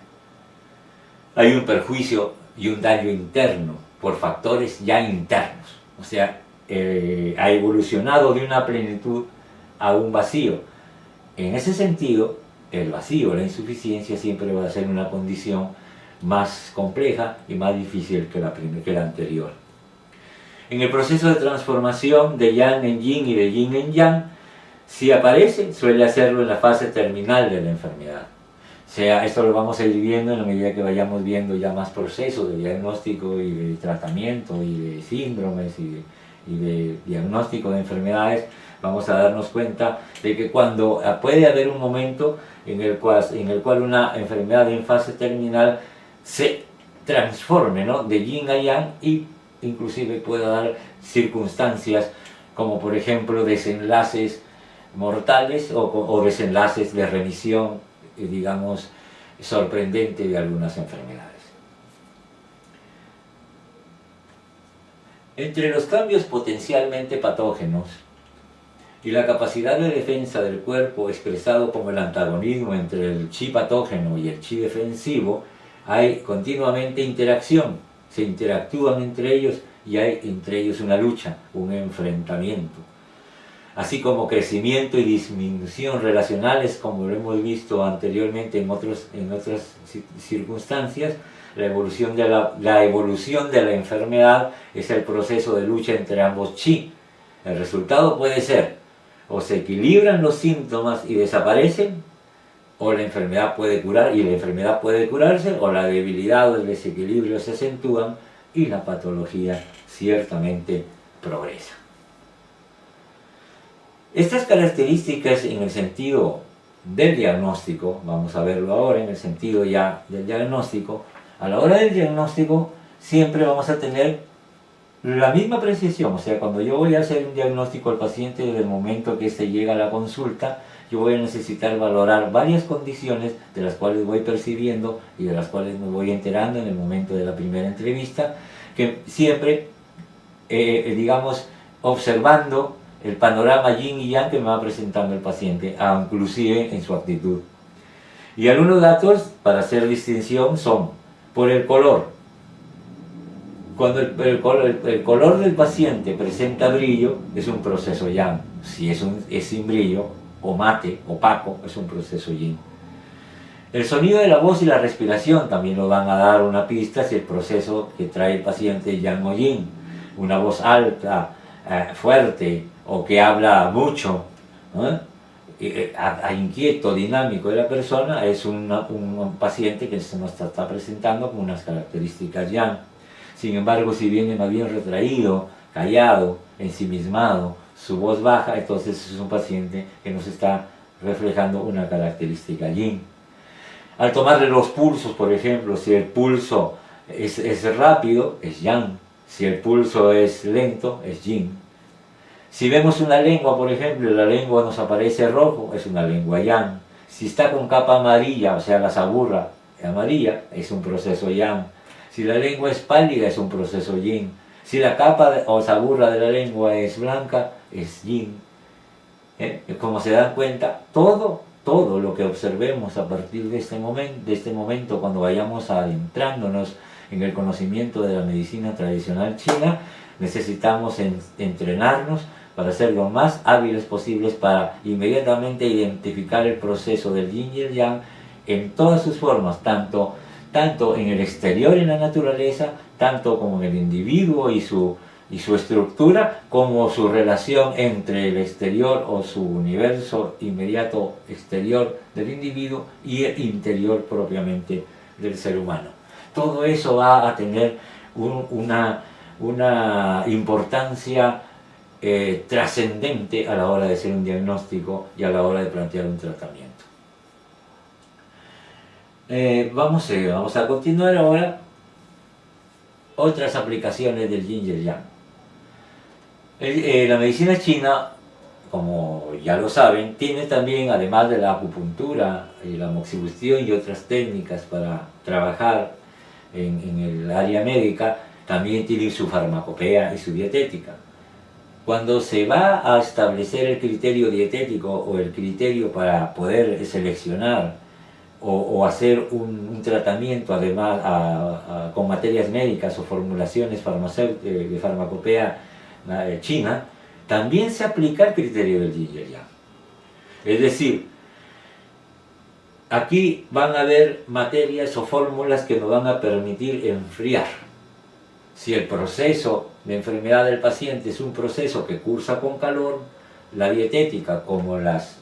Hay un perjuicio y un daño interno por factores ya internos. O sea, ha evolucionado de una plenitud a un vacío. En ese sentido, el vacío, la insuficiencia, siempre va a ser una condición más compleja y más difícil que la anterior. En el proceso de transformación de Yang en Yin y de Yin en Yang, si aparece, suele hacerlo en la fase terminal de la enfermedad. O sea, esto lo vamos a ir viendo en la medida que vayamos viendo ya más procesos de diagnóstico y de tratamiento y de síndromes y de diagnóstico de enfermedades. Vamos a darnos cuenta de que cuando puede haber un momento en el cual una enfermedad en fase terminal se transforme, ¿no?, de yin a yang, y inclusive pueda dar circunstancias como por ejemplo desenlaces mortales o desenlaces de remisión, digamos, sorprendente de algunas enfermedades. Entre los cambios potencialmente patógenos y la capacidad de defensa del cuerpo expresado como el antagonismo entre el chi patógeno y el chi defensivo, hay continuamente interacción, se interactúan entre ellos y hay entre ellos una lucha, un enfrentamiento. Así como crecimiento y disminución relacionales, como lo hemos visto anteriormente en otras circunstancias, la evolución de la enfermedad es el proceso de lucha entre ambos chi. El resultado puede ser o se equilibran los síntomas y desaparecen, o la enfermedad puede curar y la enfermedad puede curarse, o la debilidad o el desequilibrio se acentúan y la patología ciertamente progresa. Estas características en el sentido del diagnóstico, vamos a verlo ahora en el sentido ya del diagnóstico, a la hora del diagnóstico siempre vamos a tener la misma precisión. O sea, cuando yo voy a hacer un diagnóstico al paciente, desde el momento que éste llega a la consulta, yo voy a necesitar valorar varias condiciones de las cuales voy percibiendo y de las cuales me voy enterando en el momento de la primera entrevista, que siempre, digamos, observando el panorama yin y yang que me va presentando el paciente, inclusive en su actitud. Y algunos datos para hacer distinción son por el color. Cuando el color del paciente presenta brillo, es un proceso yang. Si es sin brillo, o mate, opaco, es un proceso yin. El sonido de la voz y la respiración también nos van a dar una pista si el proceso que trae el paciente es yang o yin. Una voz alta, fuerte, o que habla mucho, ¿no?, inquieto, dinámico de la persona, es un paciente que se nos está presentando con unas características yang. Sin embargo, si viene más bien retraído, callado, ensimismado, su voz baja, entonces es un paciente que nos está reflejando una característica yin. Al tomarle los pulsos, por ejemplo, si el pulso es rápido, es yang. Si el pulso es lento, es yin. Si vemos una lengua, por ejemplo, y la lengua nos aparece rojo, es una lengua yang. Si está con capa amarilla, o sea, la saburra amarilla, es un proceso yang. Si la lengua es pálida, es un proceso yin. Si la capa o saburra de la lengua es blanca, es yin. Como se dan cuenta, todo lo que observemos a partir de este momento, cuando vayamos adentrándonos en el conocimiento de la medicina tradicional china, necesitamos entrenarnos para ser lo más hábiles posibles para inmediatamente identificar el proceso del yin y el yang en todas sus formas, tanto en el exterior, en la naturaleza, tanto como en el individuo y su estructura, como su relación entre el exterior o su universo inmediato exterior del individuo y el interior propiamente del ser humano. Todo eso va a tener una importancia trascendente a la hora de hacer un diagnóstico y a la hora de plantear un tratamiento. Vamos a continuar ahora otras aplicaciones del yin y el yang. La medicina china, como ya lo saben, tiene también, además de la acupuntura y la moxibustión y otras técnicas para trabajar en el área médica, también tiene su farmacopea y su dietética. Cuando se va a establecer el criterio dietético o el criterio para poder seleccionar o hacer un tratamiento además con materias médicas o formulaciones de farmacopea china, también se aplica el criterio del yin y el yang. Es decir, aquí van a haber materias o fórmulas que nos van a permitir enfriar. Si el proceso de enfermedad del paciente es un proceso que cursa con calor, la dietética como las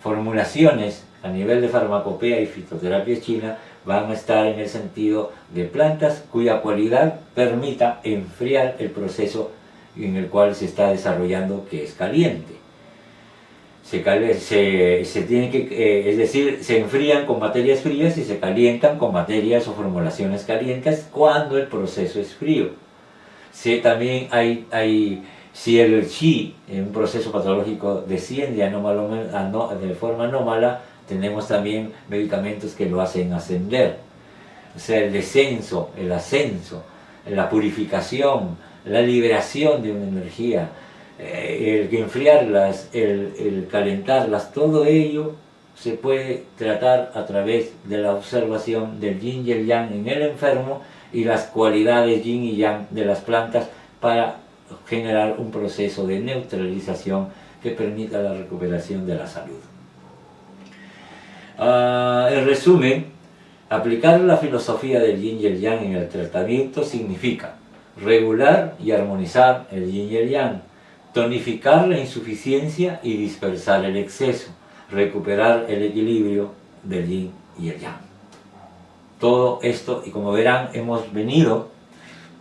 formulaciones a nivel de farmacopea y fitoterapia china van a estar en el sentido de plantas cuya cualidad permita enfriar el proceso en el cual se está desarrollando, que es caliente. Es decir, se enfrían con materias frías y se calientan con materias o formulaciones calientes cuando el proceso es frío. También si el chi en un proceso patológico desciende de forma anómala, tenemos también medicamentos que lo hacen ascender. O sea, el descenso, el ascenso, la purificación, la liberación de una energía, el enfriarlas, el calentarlas, todo ello se puede tratar a través de la observación del yin y el yang en el enfermo y las cualidades yin y yang de las plantas para generar un proceso de neutralización que permita la recuperación de la salud. En resumen, aplicar la filosofía del yin y el yang en el tratamiento significa regular y armonizar el yin y el yang, tonificar la insuficiencia y dispersar el exceso, recuperar el equilibrio del yin y el yang. Todo esto, y como verán, hemos venido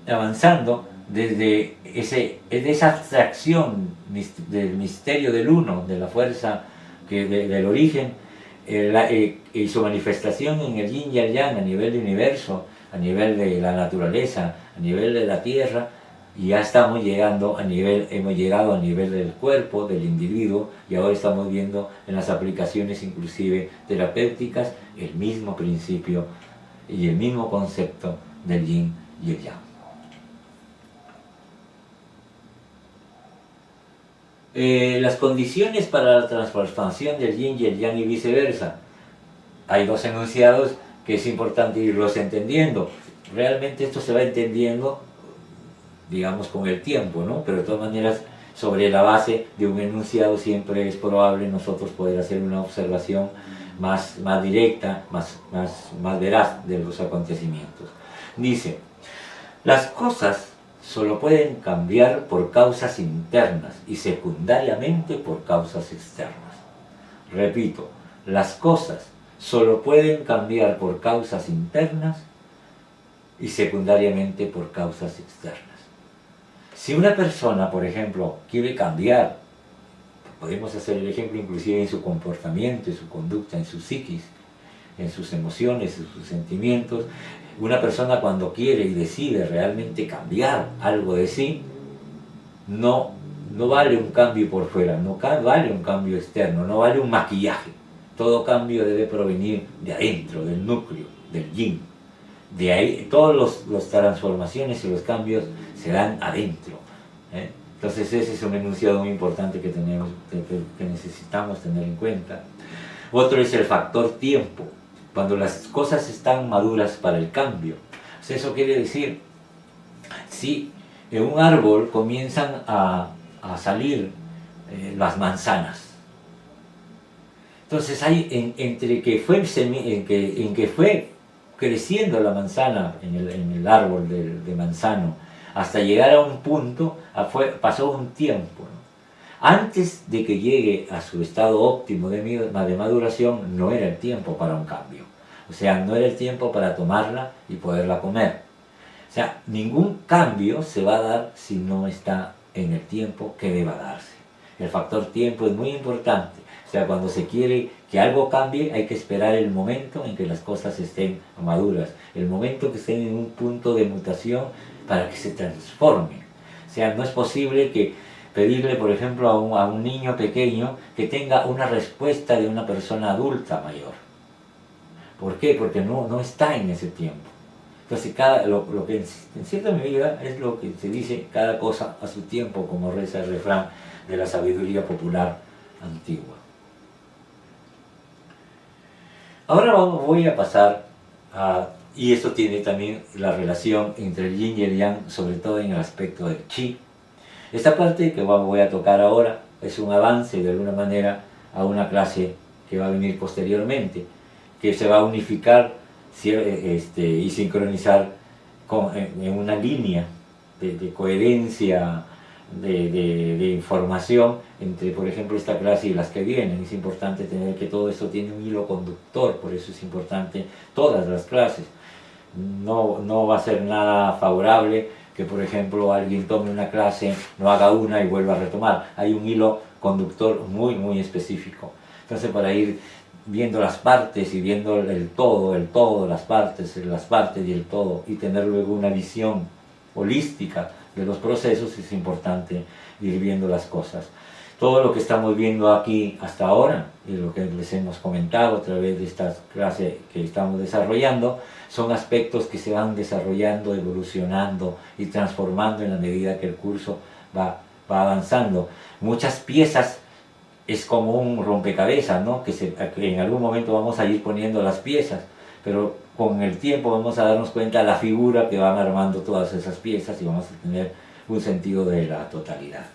avanzando desde esa abstracción del misterio del uno, de la fuerza del origen, y su manifestación en el yin y el yang a nivel del universo, a nivel de la naturaleza, a nivel de la tierra, y ya hemos llegado a nivel del cuerpo, del individuo, y ahora estamos viendo en las aplicaciones inclusive terapéuticas el mismo principio y el mismo concepto del yin y el yang. Las condiciones para la transformación del yin y el yang y viceversa. Hay dos enunciados que es importante irlos entendiendo. Realmente esto se va entendiendo, digamos, con el tiempo, ¿no? Pero de todas maneras, sobre la base de un enunciado siempre es probable nosotros poder hacer una observación más directa, más veraz de los acontecimientos. Dice, las cosas solo pueden cambiar por causas internas y secundariamente por causas externas. Repito, las cosas solo pueden cambiar por causas internas y secundariamente por causas externas. Si una persona, por ejemplo, quiere cambiar, podemos hacer el ejemplo inclusive en su comportamiento, en su conducta, en su psiquis, en sus emociones, en sus sentimientos. Una persona cuando quiere y decide realmente cambiar algo de sí, no vale un cambio por fuera, no vale un cambio externo, no vale un maquillaje. Todo cambio debe provenir de adentro, del núcleo, del yin. De ahí, todas las transformaciones y los cambios se dan adentro. Entonces ese es un enunciado muy importante que necesitamos tener en cuenta. Otro es el factor tiempo. Cuando las cosas están maduras para el cambio. Eso quiere decir, si en un árbol comienzan a salir las manzanas, entonces hay en que fue creciendo la manzana en el árbol de manzano, hasta llegar a un punto, pasó un tiempo, ¿no? Antes de que llegue a su estado óptimo de maduración, no era el tiempo para un cambio. O sea, no era el tiempo para tomarla y poderla comer. O sea, ningún cambio se va a dar si no está en el tiempo que deba darse. El factor tiempo es muy importante. O sea, cuando se quiere que algo cambie, hay que esperar el momento en que las cosas estén maduras, el momento que estén en un punto de mutación para que se transformen. O sea, no es posible que pedirle, por ejemplo, a un niño pequeño que tenga una respuesta de una persona adulta mayor. ¿Por qué? Porque no está en ese tiempo. Entonces, lo que en cierta medida es lo que se dice, cada cosa a su tiempo, como reza el refrán de la sabiduría popular antigua. Ahora voy a pasar a, y esto tiene también la relación entre el yin y el yang, sobre todo en el aspecto del chi. Esta parte que voy a tocar ahora es un avance de alguna manera a una clase que va a venir posteriormente, que se va a unificar y sincronizar en una línea de coherencia, de información entre, por ejemplo, esta clase y las que vienen. Es importante tener que todo esto tiene un hilo conductor, por eso es importante todas las clases. No va a ser nada favorable que, por ejemplo, alguien tome una clase, no haga una y vuelva a retomar. Hay un hilo conductor muy específico. Entonces, para ir viendo las partes y viendo el todo, las partes y el todo, y tener luego una visión holística de los procesos, es importante ir viendo las cosas. Todo lo que estamos viendo aquí hasta ahora, y lo que les hemos comentado a través de esta clase que estamos desarrollando, son aspectos que se van desarrollando, evolucionando y transformando en la medida que el curso va avanzando. Muchas piezas es como un rompecabezas, ¿no? que en algún momento vamos a ir poniendo las piezas, pero con el tiempo vamos a darnos cuenta de la figura que van armando todas esas piezas y vamos a tener un sentido de la totalidad.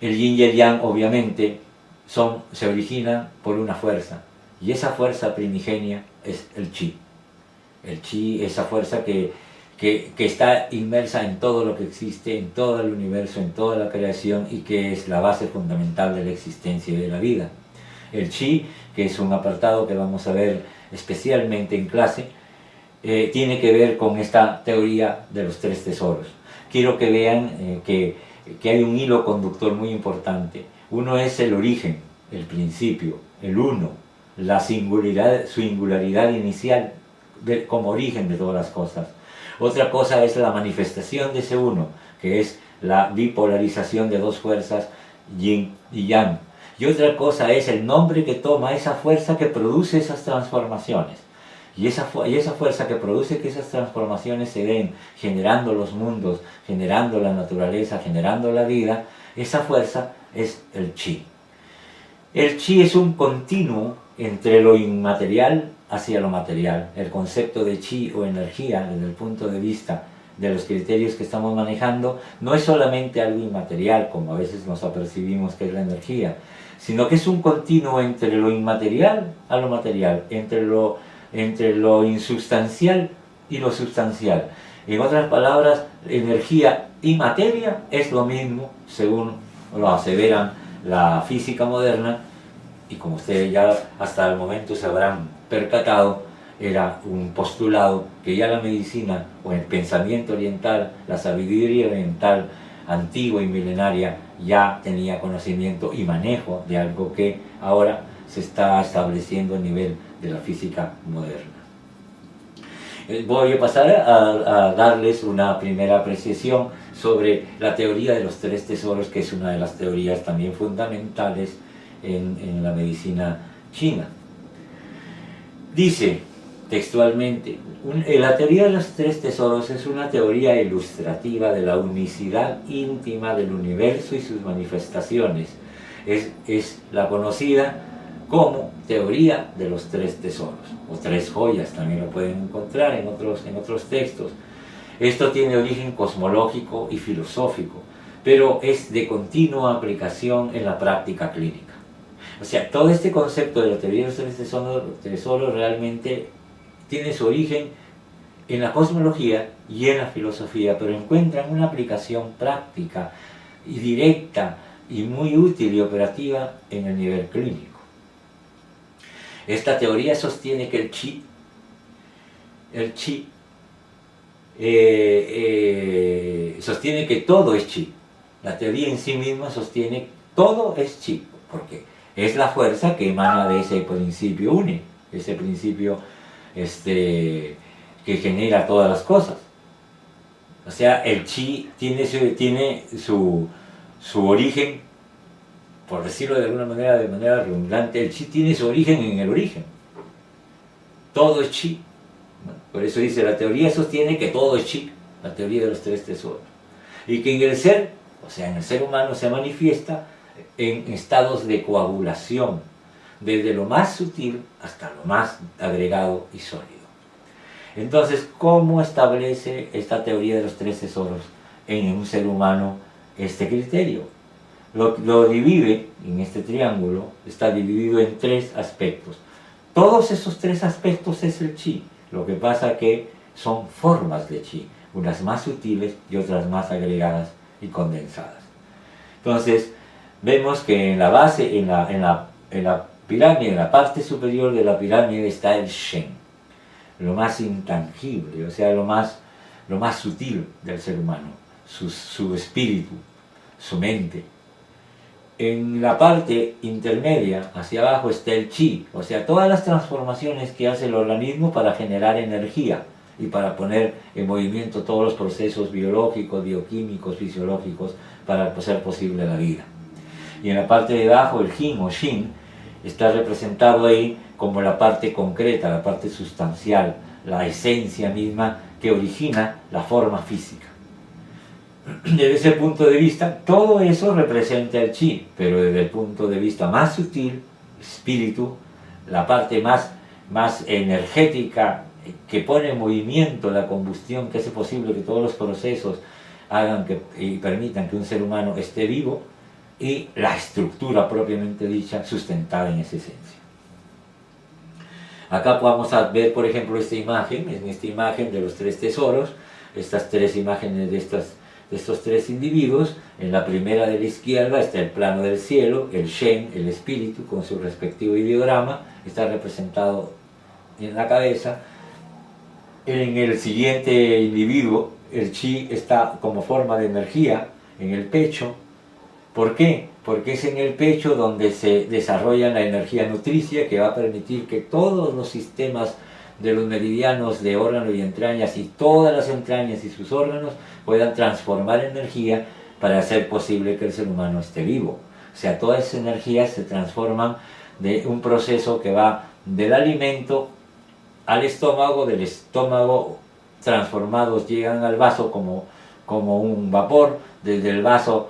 El yin y el yang, obviamente, se originan por una fuerza, y esa fuerza primigenia es el chi. El chi, esa fuerza que está inmersa en todo lo que existe, en todo el universo, en toda la creación, y que es la base fundamental de la existencia y de la vida. El chi, que es un apartado que vamos a ver especialmente en clase, tiene que ver con esta teoría de los tres tesoros. Quiero que vean que hay un hilo conductor muy importante. Uno es el origen, el principio, el uno, la singularidad inicial como origen de todas las cosas. Otra cosa es la manifestación de ese uno, que es la bipolarización de dos fuerzas, yin y yang. Y otra cosa es el nombre que toma esa fuerza que produce esas transformaciones. Y esa fuerza que produce que esas transformaciones se den, generando los mundos, generando la naturaleza, generando la vida, esa fuerza es el chi. El chi es un continuo entre lo inmaterial hacia lo material. El concepto de chi o energía, desde el punto de vista de los criterios que estamos manejando, no es solamente algo inmaterial, como a veces nos apercibimos que es la energía, sino que es un continuo entre lo inmaterial a lo material, entre lo insubstancial y lo sustancial. En otras palabras, energía y materia es lo mismo, según lo aseveran la física moderna, y como ustedes ya hasta el momento se habrán percatado, era un postulado que ya la medicina o el pensamiento oriental, la sabiduría oriental antigua y milenaria ya tenía conocimiento y manejo de algo que ahora se está estableciendo a nivel de la física moderna. Voy a pasar a darles una primera apreciación sobre la teoría de los tres tesoros, que es una de las teorías también fundamentales en la medicina china. Dice textualmente, la teoría de los tres tesoros es una teoría ilustrativa de la unicidad íntima del universo y sus manifestaciones. Es la conocida como teoría de los tres tesoros, o tres joyas, también lo pueden encontrar en otros textos. Esto tiene origen cosmológico y filosófico, pero es de continua aplicación en la práctica clínica. O sea, todo este concepto de la teoría de los tres tesoros realmente tiene su origen en la cosmología y en la filosofía, pero encuentran una aplicación práctica y directa y muy útil y operativa en el nivel clínico. Esta teoría sostiene que el chi sostiene que todo es chi. La teoría en sí misma sostiene que todo es chi, porque es la fuerza que emana de ese principio une, ese principio que genera todas las cosas. O sea, el chi tiene su origen, por decirlo de alguna manera, de manera redundante, el chi tiene su origen en el origen. Todo es chi. Por eso dice, la teoría sostiene que todo es chi, la teoría de los tres tesoros. Y que en el ser, o sea, en el ser humano se manifiesta en estados de coagulación, desde lo más sutil hasta lo más agregado y sólido. Entonces, ¿cómo establece esta teoría de los tres tesoros en un ser humano este criterio? Lo divide en este triángulo, está dividido en tres aspectos. Todos esos tres aspectos es el chi. Lo que pasa que son formas de chi, unas más sutiles y otras más agregadas y condensadas. Entonces, vemos que en la base, en la pirámide, en la parte superior de la pirámide está el Shen, lo más intangible, o sea, lo más sutil del ser humano, su espíritu, su mente. En la parte intermedia, hacia abajo, está el chi, o sea, todas las transformaciones que hace el organismo para generar energía y para poner en movimiento todos los procesos biológicos, bioquímicos, fisiológicos para hacer posible la vida. Y en la parte de abajo, el jin o shin, está representado ahí como la parte concreta, la parte sustancial, la esencia misma que origina la forma física. Desde ese punto de vista, todo eso representa el chi, pero desde el punto de vista más sutil, espíritu, la parte más energética que pone en movimiento la combustión, que hace posible que todos los procesos hagan y permitan que un ser humano esté vivo, y la estructura propiamente dicha sustentada en esa esencia. Acá podemos ver, por ejemplo, esta imagen de los tres tesoros, estas tres imágenes de estos tres individuos. En la primera de la izquierda está el plano del cielo, el Shen, el espíritu, con su respectivo ideograma, está representado en la cabeza. En el siguiente individuo, el Chi está como forma de energía en el pecho. ¿Por qué? Porque es en el pecho donde se desarrolla la energía nutricia que va a permitir que todos los sistemas de los meridianos de órganos y entrañas y todas las entrañas y sus órganos puedan transformar energía para hacer posible que el ser humano esté vivo. O sea, todas esas energías se transforman de un proceso que va del alimento al estómago, del estómago transformados llegan al vaso como un vapor. Desde el vaso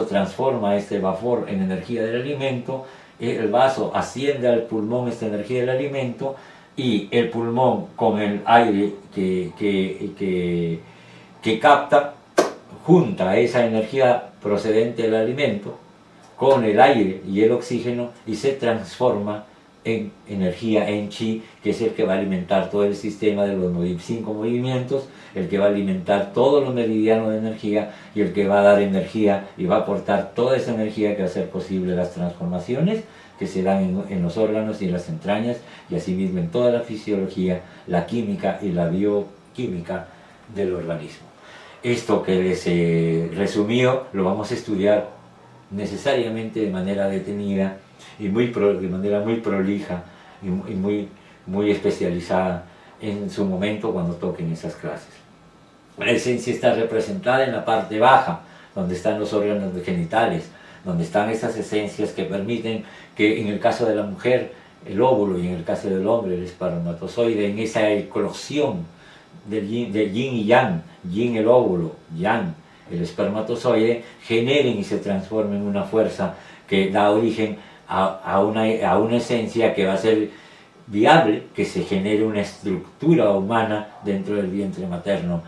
transforma este vapor en energía del alimento, el vaso asciende al pulmón esta energía del alimento, y el pulmón con el aire que capta, junta esa energía procedente del alimento con el aire y el oxígeno y se transforma en energía, en chi, que es el que va a alimentar todo el sistema de los 5 movimientos, el que va a alimentar todos los meridianos de energía y el que va a dar energía y va a aportar toda esa energía que va a hacer posible las transformaciones que se dan en los órganos y en las entrañas, y asimismo en toda la fisiología, la química y la bioquímica del organismo. Esto que les resumió lo vamos a estudiar necesariamente de manera detenida y de manera muy prolija y muy especializada en su momento cuando toquen esas clases. La esencia está representada en la parte baja, donde están los órganos genitales, donde están esas esencias que permiten que en el caso de la mujer el óvulo y en el caso del hombre el espermatozoide, en esa eclosión del yin y yang, yin el óvulo, yang el espermatozoide, generen y se transformen en una fuerza que da origen a una esencia que va a ser viable, que se genere una estructura humana dentro del vientre materno,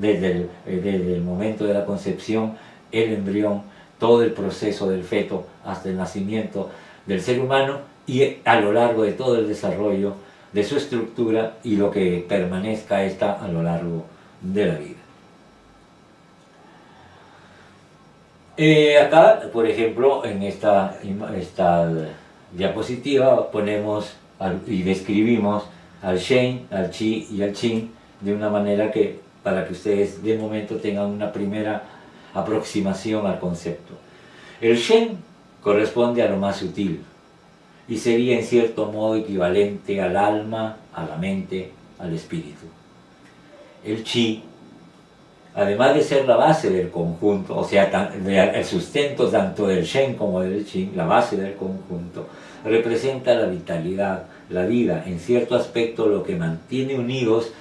desde el momento de la concepción, el embrión, todo el proceso del feto hasta el nacimiento del ser humano y a lo largo de todo el desarrollo de su estructura y lo que permanezca esta a lo largo de la vida. Acá, por ejemplo, en esta diapositiva ponemos y describimos al Shen, al Chi y al Chin de una manera que para que ustedes de momento tengan una primera aproximación al concepto. El Shen corresponde a lo más sutil y sería en cierto modo equivalente al alma, a la mente, al espíritu. El Chi, además de ser la base del conjunto, o sea, el sustento tanto del Shen como del Qi, la base del conjunto, representa la vitalidad, la vida, en cierto aspecto lo que mantiene unidos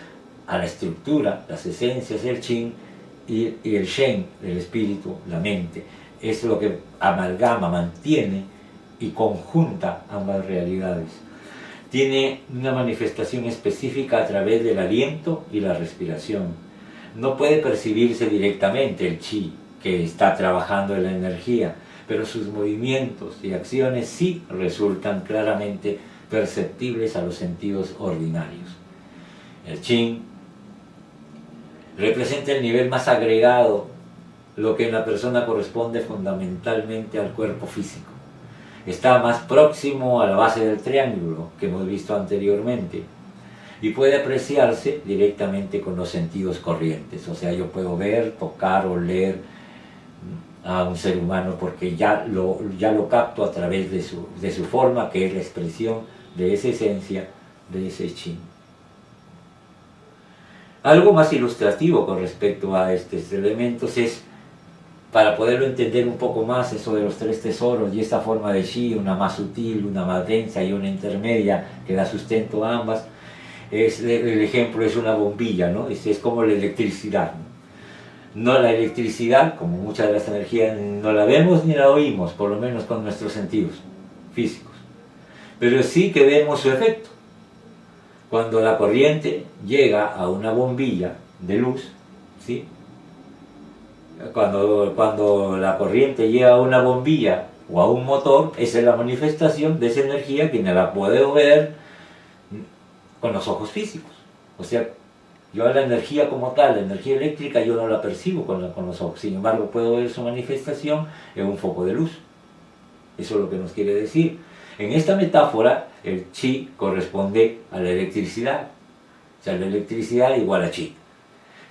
a la estructura, las esencias del Qi y el Shen, el espíritu, la mente. Es lo que amalgama, mantiene y conjunta ambas realidades. Tiene una manifestación específica a través del aliento y la respiración. No puede percibirse directamente el Qi que está trabajando en la energía, pero sus movimientos y acciones sí resultan claramente perceptibles a los sentidos ordinarios. El Qi representa el nivel más agregado, lo que en la persona corresponde fundamentalmente al cuerpo físico. Está más próximo a la base del triángulo que hemos visto anteriormente y puede apreciarse directamente con los sentidos corrientes. O sea, yo puedo ver, tocar, oler a un ser humano porque ya lo capto a través de su forma, que es la expresión de esa esencia, de ese Qi. Algo más ilustrativo con respecto a estos elementos es, para poderlo entender un poco más, eso de los tres tesoros y esta forma de Qi, una más sutil, una más densa y una intermedia que da sustento a ambas, el ejemplo es una bombilla, ¿no? Es como la electricidad, ¿no? La electricidad, como muchas de las energías, no la vemos ni la oímos, por lo menos con nuestros sentidos físicos, pero sí que vemos su efecto. Cuando la corriente llega a una bombilla de luz, ¿sí? Cuando la corriente llega a una bombilla o a un motor, esa es la manifestación de esa energía que no la puedo ver con los ojos físicos. O sea, yo a la energía como tal, la energía eléctrica, yo no la percibo con los ojos. Sin embargo, puedo ver su manifestación en un foco de luz. Eso es lo que nos quiere decir. En esta metáfora, el Qi corresponde a la electricidad. O sea, la electricidad igual a Qi.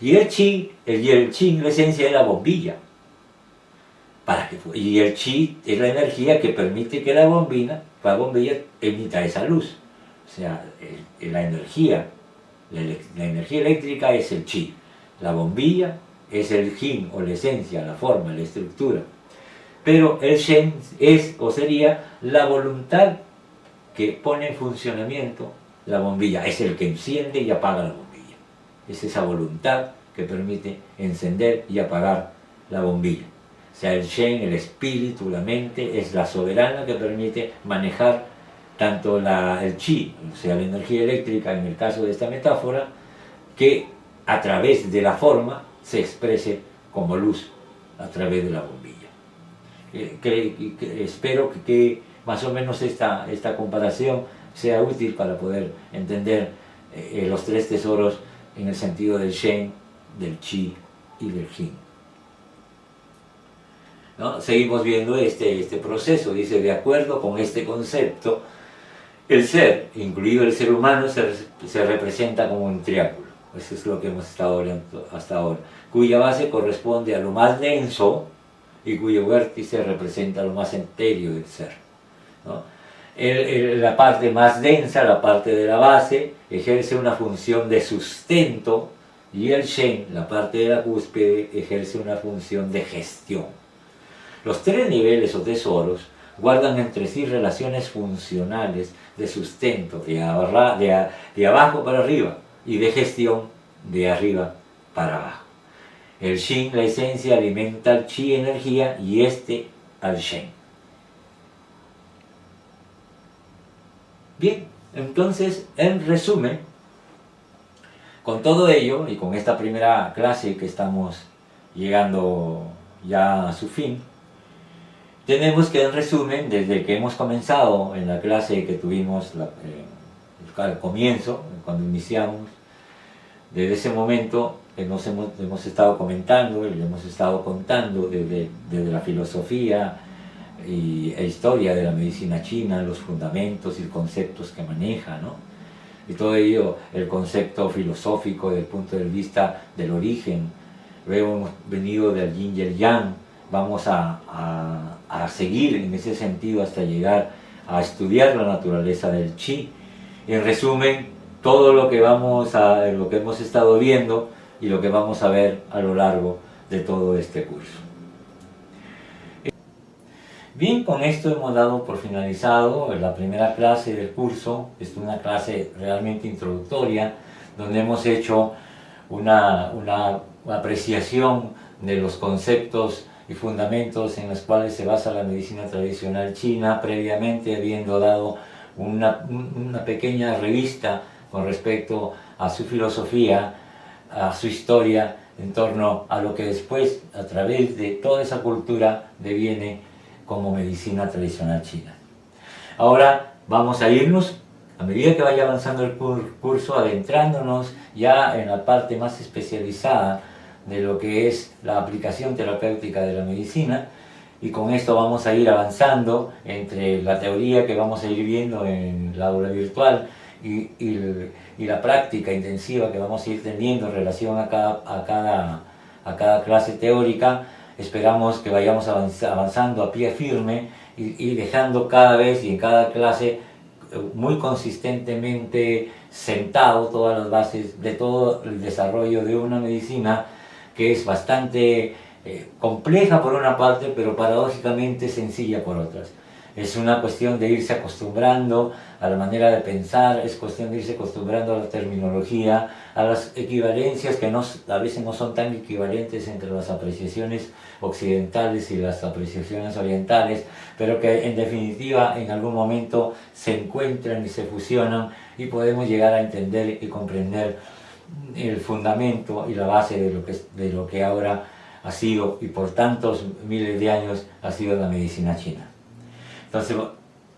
Y el Qi, la esencia es la bombilla. Y el Qi es la energía que permite que la bombilla emita esa luz. O sea, la energía eléctrica es el Qi. La bombilla es el Jin, o la esencia, la forma, la estructura. Pero el Shen es, o sería, la voluntad que pone en funcionamiento la bombilla. Es el que enciende y apaga la bombilla. Es esa voluntad que permite encender y apagar la bombilla. O sea, el Shen, el espíritu, la mente, es la soberana que permite manejar tanto el Qi, o sea, la energía eléctrica en el caso de esta metáfora, que a través de la forma se exprese como luz a través de la bombilla. Espero que más o menos esta comparación sea útil para poder entender los tres tesoros en el sentido del Shen, del Qi y del Jin. ¿No? Seguimos viendo este proceso. Dice, de acuerdo con este concepto, el ser, incluido el ser humano, se representa como un triángulo. Eso es lo que hemos estado hablando hasta ahora, cuya base corresponde a lo más denso y cuyo vértice representa lo más entero del ser, ¿no? La parte más densa, la parte de la base, ejerce una función de sustento, y el Shen, la parte de la cúspide, ejerce una función de gestión. Los tres niveles o tesoros guardan entre sí relaciones funcionales de sustento, de abajo para arriba, y de gestión de arriba para abajo. El Shin, la esencia, alimenta al Qi, energía, y al Shen. Bien, entonces, en resumen, con todo ello, y con esta primera clase que estamos llegando ya a su fin, tenemos que, en resumen, desde que hemos comenzado en la clase que tuvimos al comienzo, cuando iniciamos, desde ese momento hemos estado comentando y le hemos estado contando desde la filosofía e historia de la medicina china, los fundamentos y conceptos que maneja, ¿no? y todo ello, el concepto filosófico desde el punto de vista del origen. Luego hemos venido del yin y el yang, vamos a seguir en ese sentido hasta llegar a estudiar la naturaleza del chi. En resumen, todo lo que lo que hemos estado viendo y lo que vamos a ver a lo largo de todo este curso. Bien, con esto hemos dado por finalizado la primera clase del curso. Es una clase realmente introductoria, donde hemos hecho una apreciación de los conceptos y fundamentos en los cuales se basa la medicina tradicional china, previamente habiendo dado una pequeña revista con respecto a su filosofía, a su historia, en torno a lo que después, a través de toda esa cultura, deviene como medicina tradicional china. Ahora vamos a irnos, a medida que vaya avanzando el curso, adentrándonos ya en la parte más especializada de lo que es la aplicación terapéutica de la medicina, y con esto vamos a ir avanzando entre la teoría que vamos a ir viendo en la aula virtual y la práctica intensiva que vamos a ir teniendo en relación a cada clase teórica. Esperamos que vayamos avanzando a pie firme y dejando cada vez y en cada clase muy consistentemente sentado todas las bases de todo el desarrollo de una medicina que es bastante compleja por una parte, pero paradójicamente sencilla por otras. Es una cuestión de irse acostumbrando a la manera de pensar, es cuestión de irse acostumbrando a la terminología, a las equivalencias que a veces no son tan equivalentes entre las apreciaciones occidentales y las apreciaciones orientales, pero que en definitiva en algún momento se encuentran y se fusionan y podemos llegar a entender y comprender el fundamento y la base de lo que ahora ha sido, y por tantos miles de años ha sido la medicina china. Entonces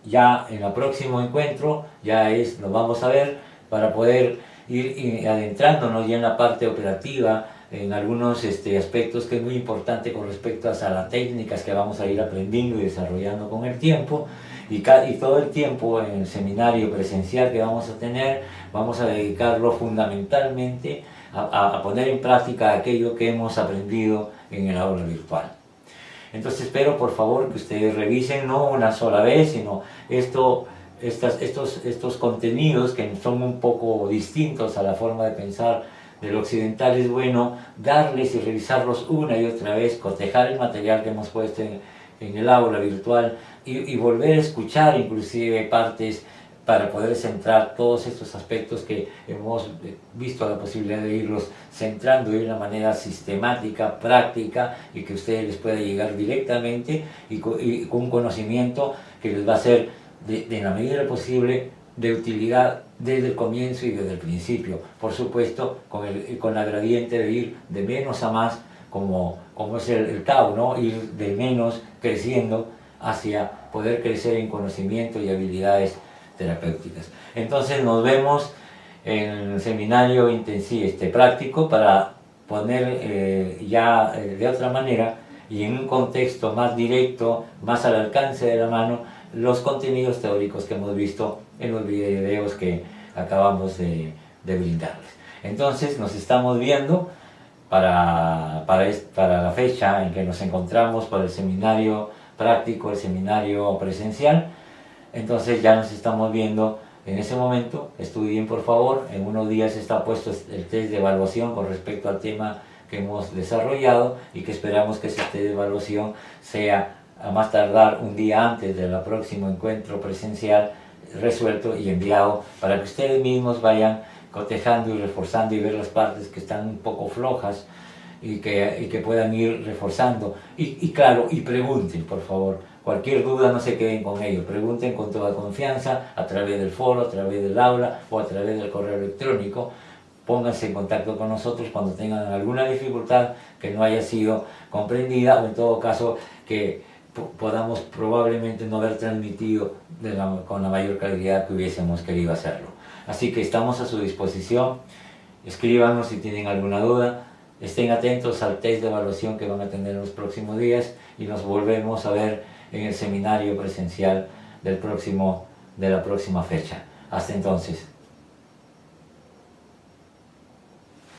ya en el próximo encuentro nos vamos a ver para poder ir adentrándonos ya en la parte operativa, en algunos aspectos que es muy importante con respecto a las técnicas que vamos a ir aprendiendo y desarrollando con el tiempo, y todo el tiempo en el seminario presencial que vamos a tener, vamos a dedicarlo fundamentalmente a poner en práctica aquello que hemos aprendido en el aula virtual. Entonces espero por favor que ustedes revisen no una sola vez, sino estos contenidos que son un poco distintos a la forma de pensar del occidental. Es bueno darles y revisarlos una y otra vez, cotejar el material que hemos puesto en el aula virtual y volver a escuchar inclusive partes para poder centrar todos estos aspectos que hemos visto la posibilidad de irlos centrando de una manera sistemática, práctica, y que a ustedes les pueda llegar directamente y con un conocimiento que les va a ser de la medida posible de utilidad desde el comienzo y desde el principio. Por supuesto, con la gradiente de ir de menos a más, como es el Tao, ¿no? Ir de menos creciendo hacia poder crecer en conocimiento y habilidades terapéuticas. Entonces nos vemos en el seminario intensivo práctico para poner ya de otra manera y en un contexto más directo, más al alcance de la mano, los contenidos teóricos que hemos visto en los videos que acabamos de brindarles. Entonces nos estamos viendo para la fecha en que nos encontramos para el seminario práctico, el seminario presencial. Entonces ya nos estamos viendo en ese momento. Estudien por favor, en unos días está puesto el test de evaluación con respecto al tema que hemos desarrollado y que esperamos que ese test de evaluación sea a más tardar un día antes del próximo encuentro presencial resuelto y enviado para que ustedes mismos vayan cotejando y reforzando y ver las partes que están un poco flojas y que puedan ir reforzando y claro, y pregunten por favor. Cualquier duda no se queden con ello, pregunten con toda confianza a través del foro, a través del aula o a través del correo electrónico. Pónganse en contacto con nosotros cuando tengan alguna dificultad que no haya sido comprendida o en todo caso que podamos probablemente no haber transmitido con la mayor calidad que hubiésemos querido hacerlo. Así que estamos a su disposición, escríbanos si tienen alguna duda, estén atentos al test de evaluación que van a tener en los próximos días y nos volvemos a ver en el seminario presencial de la próxima fecha. Hasta entonces.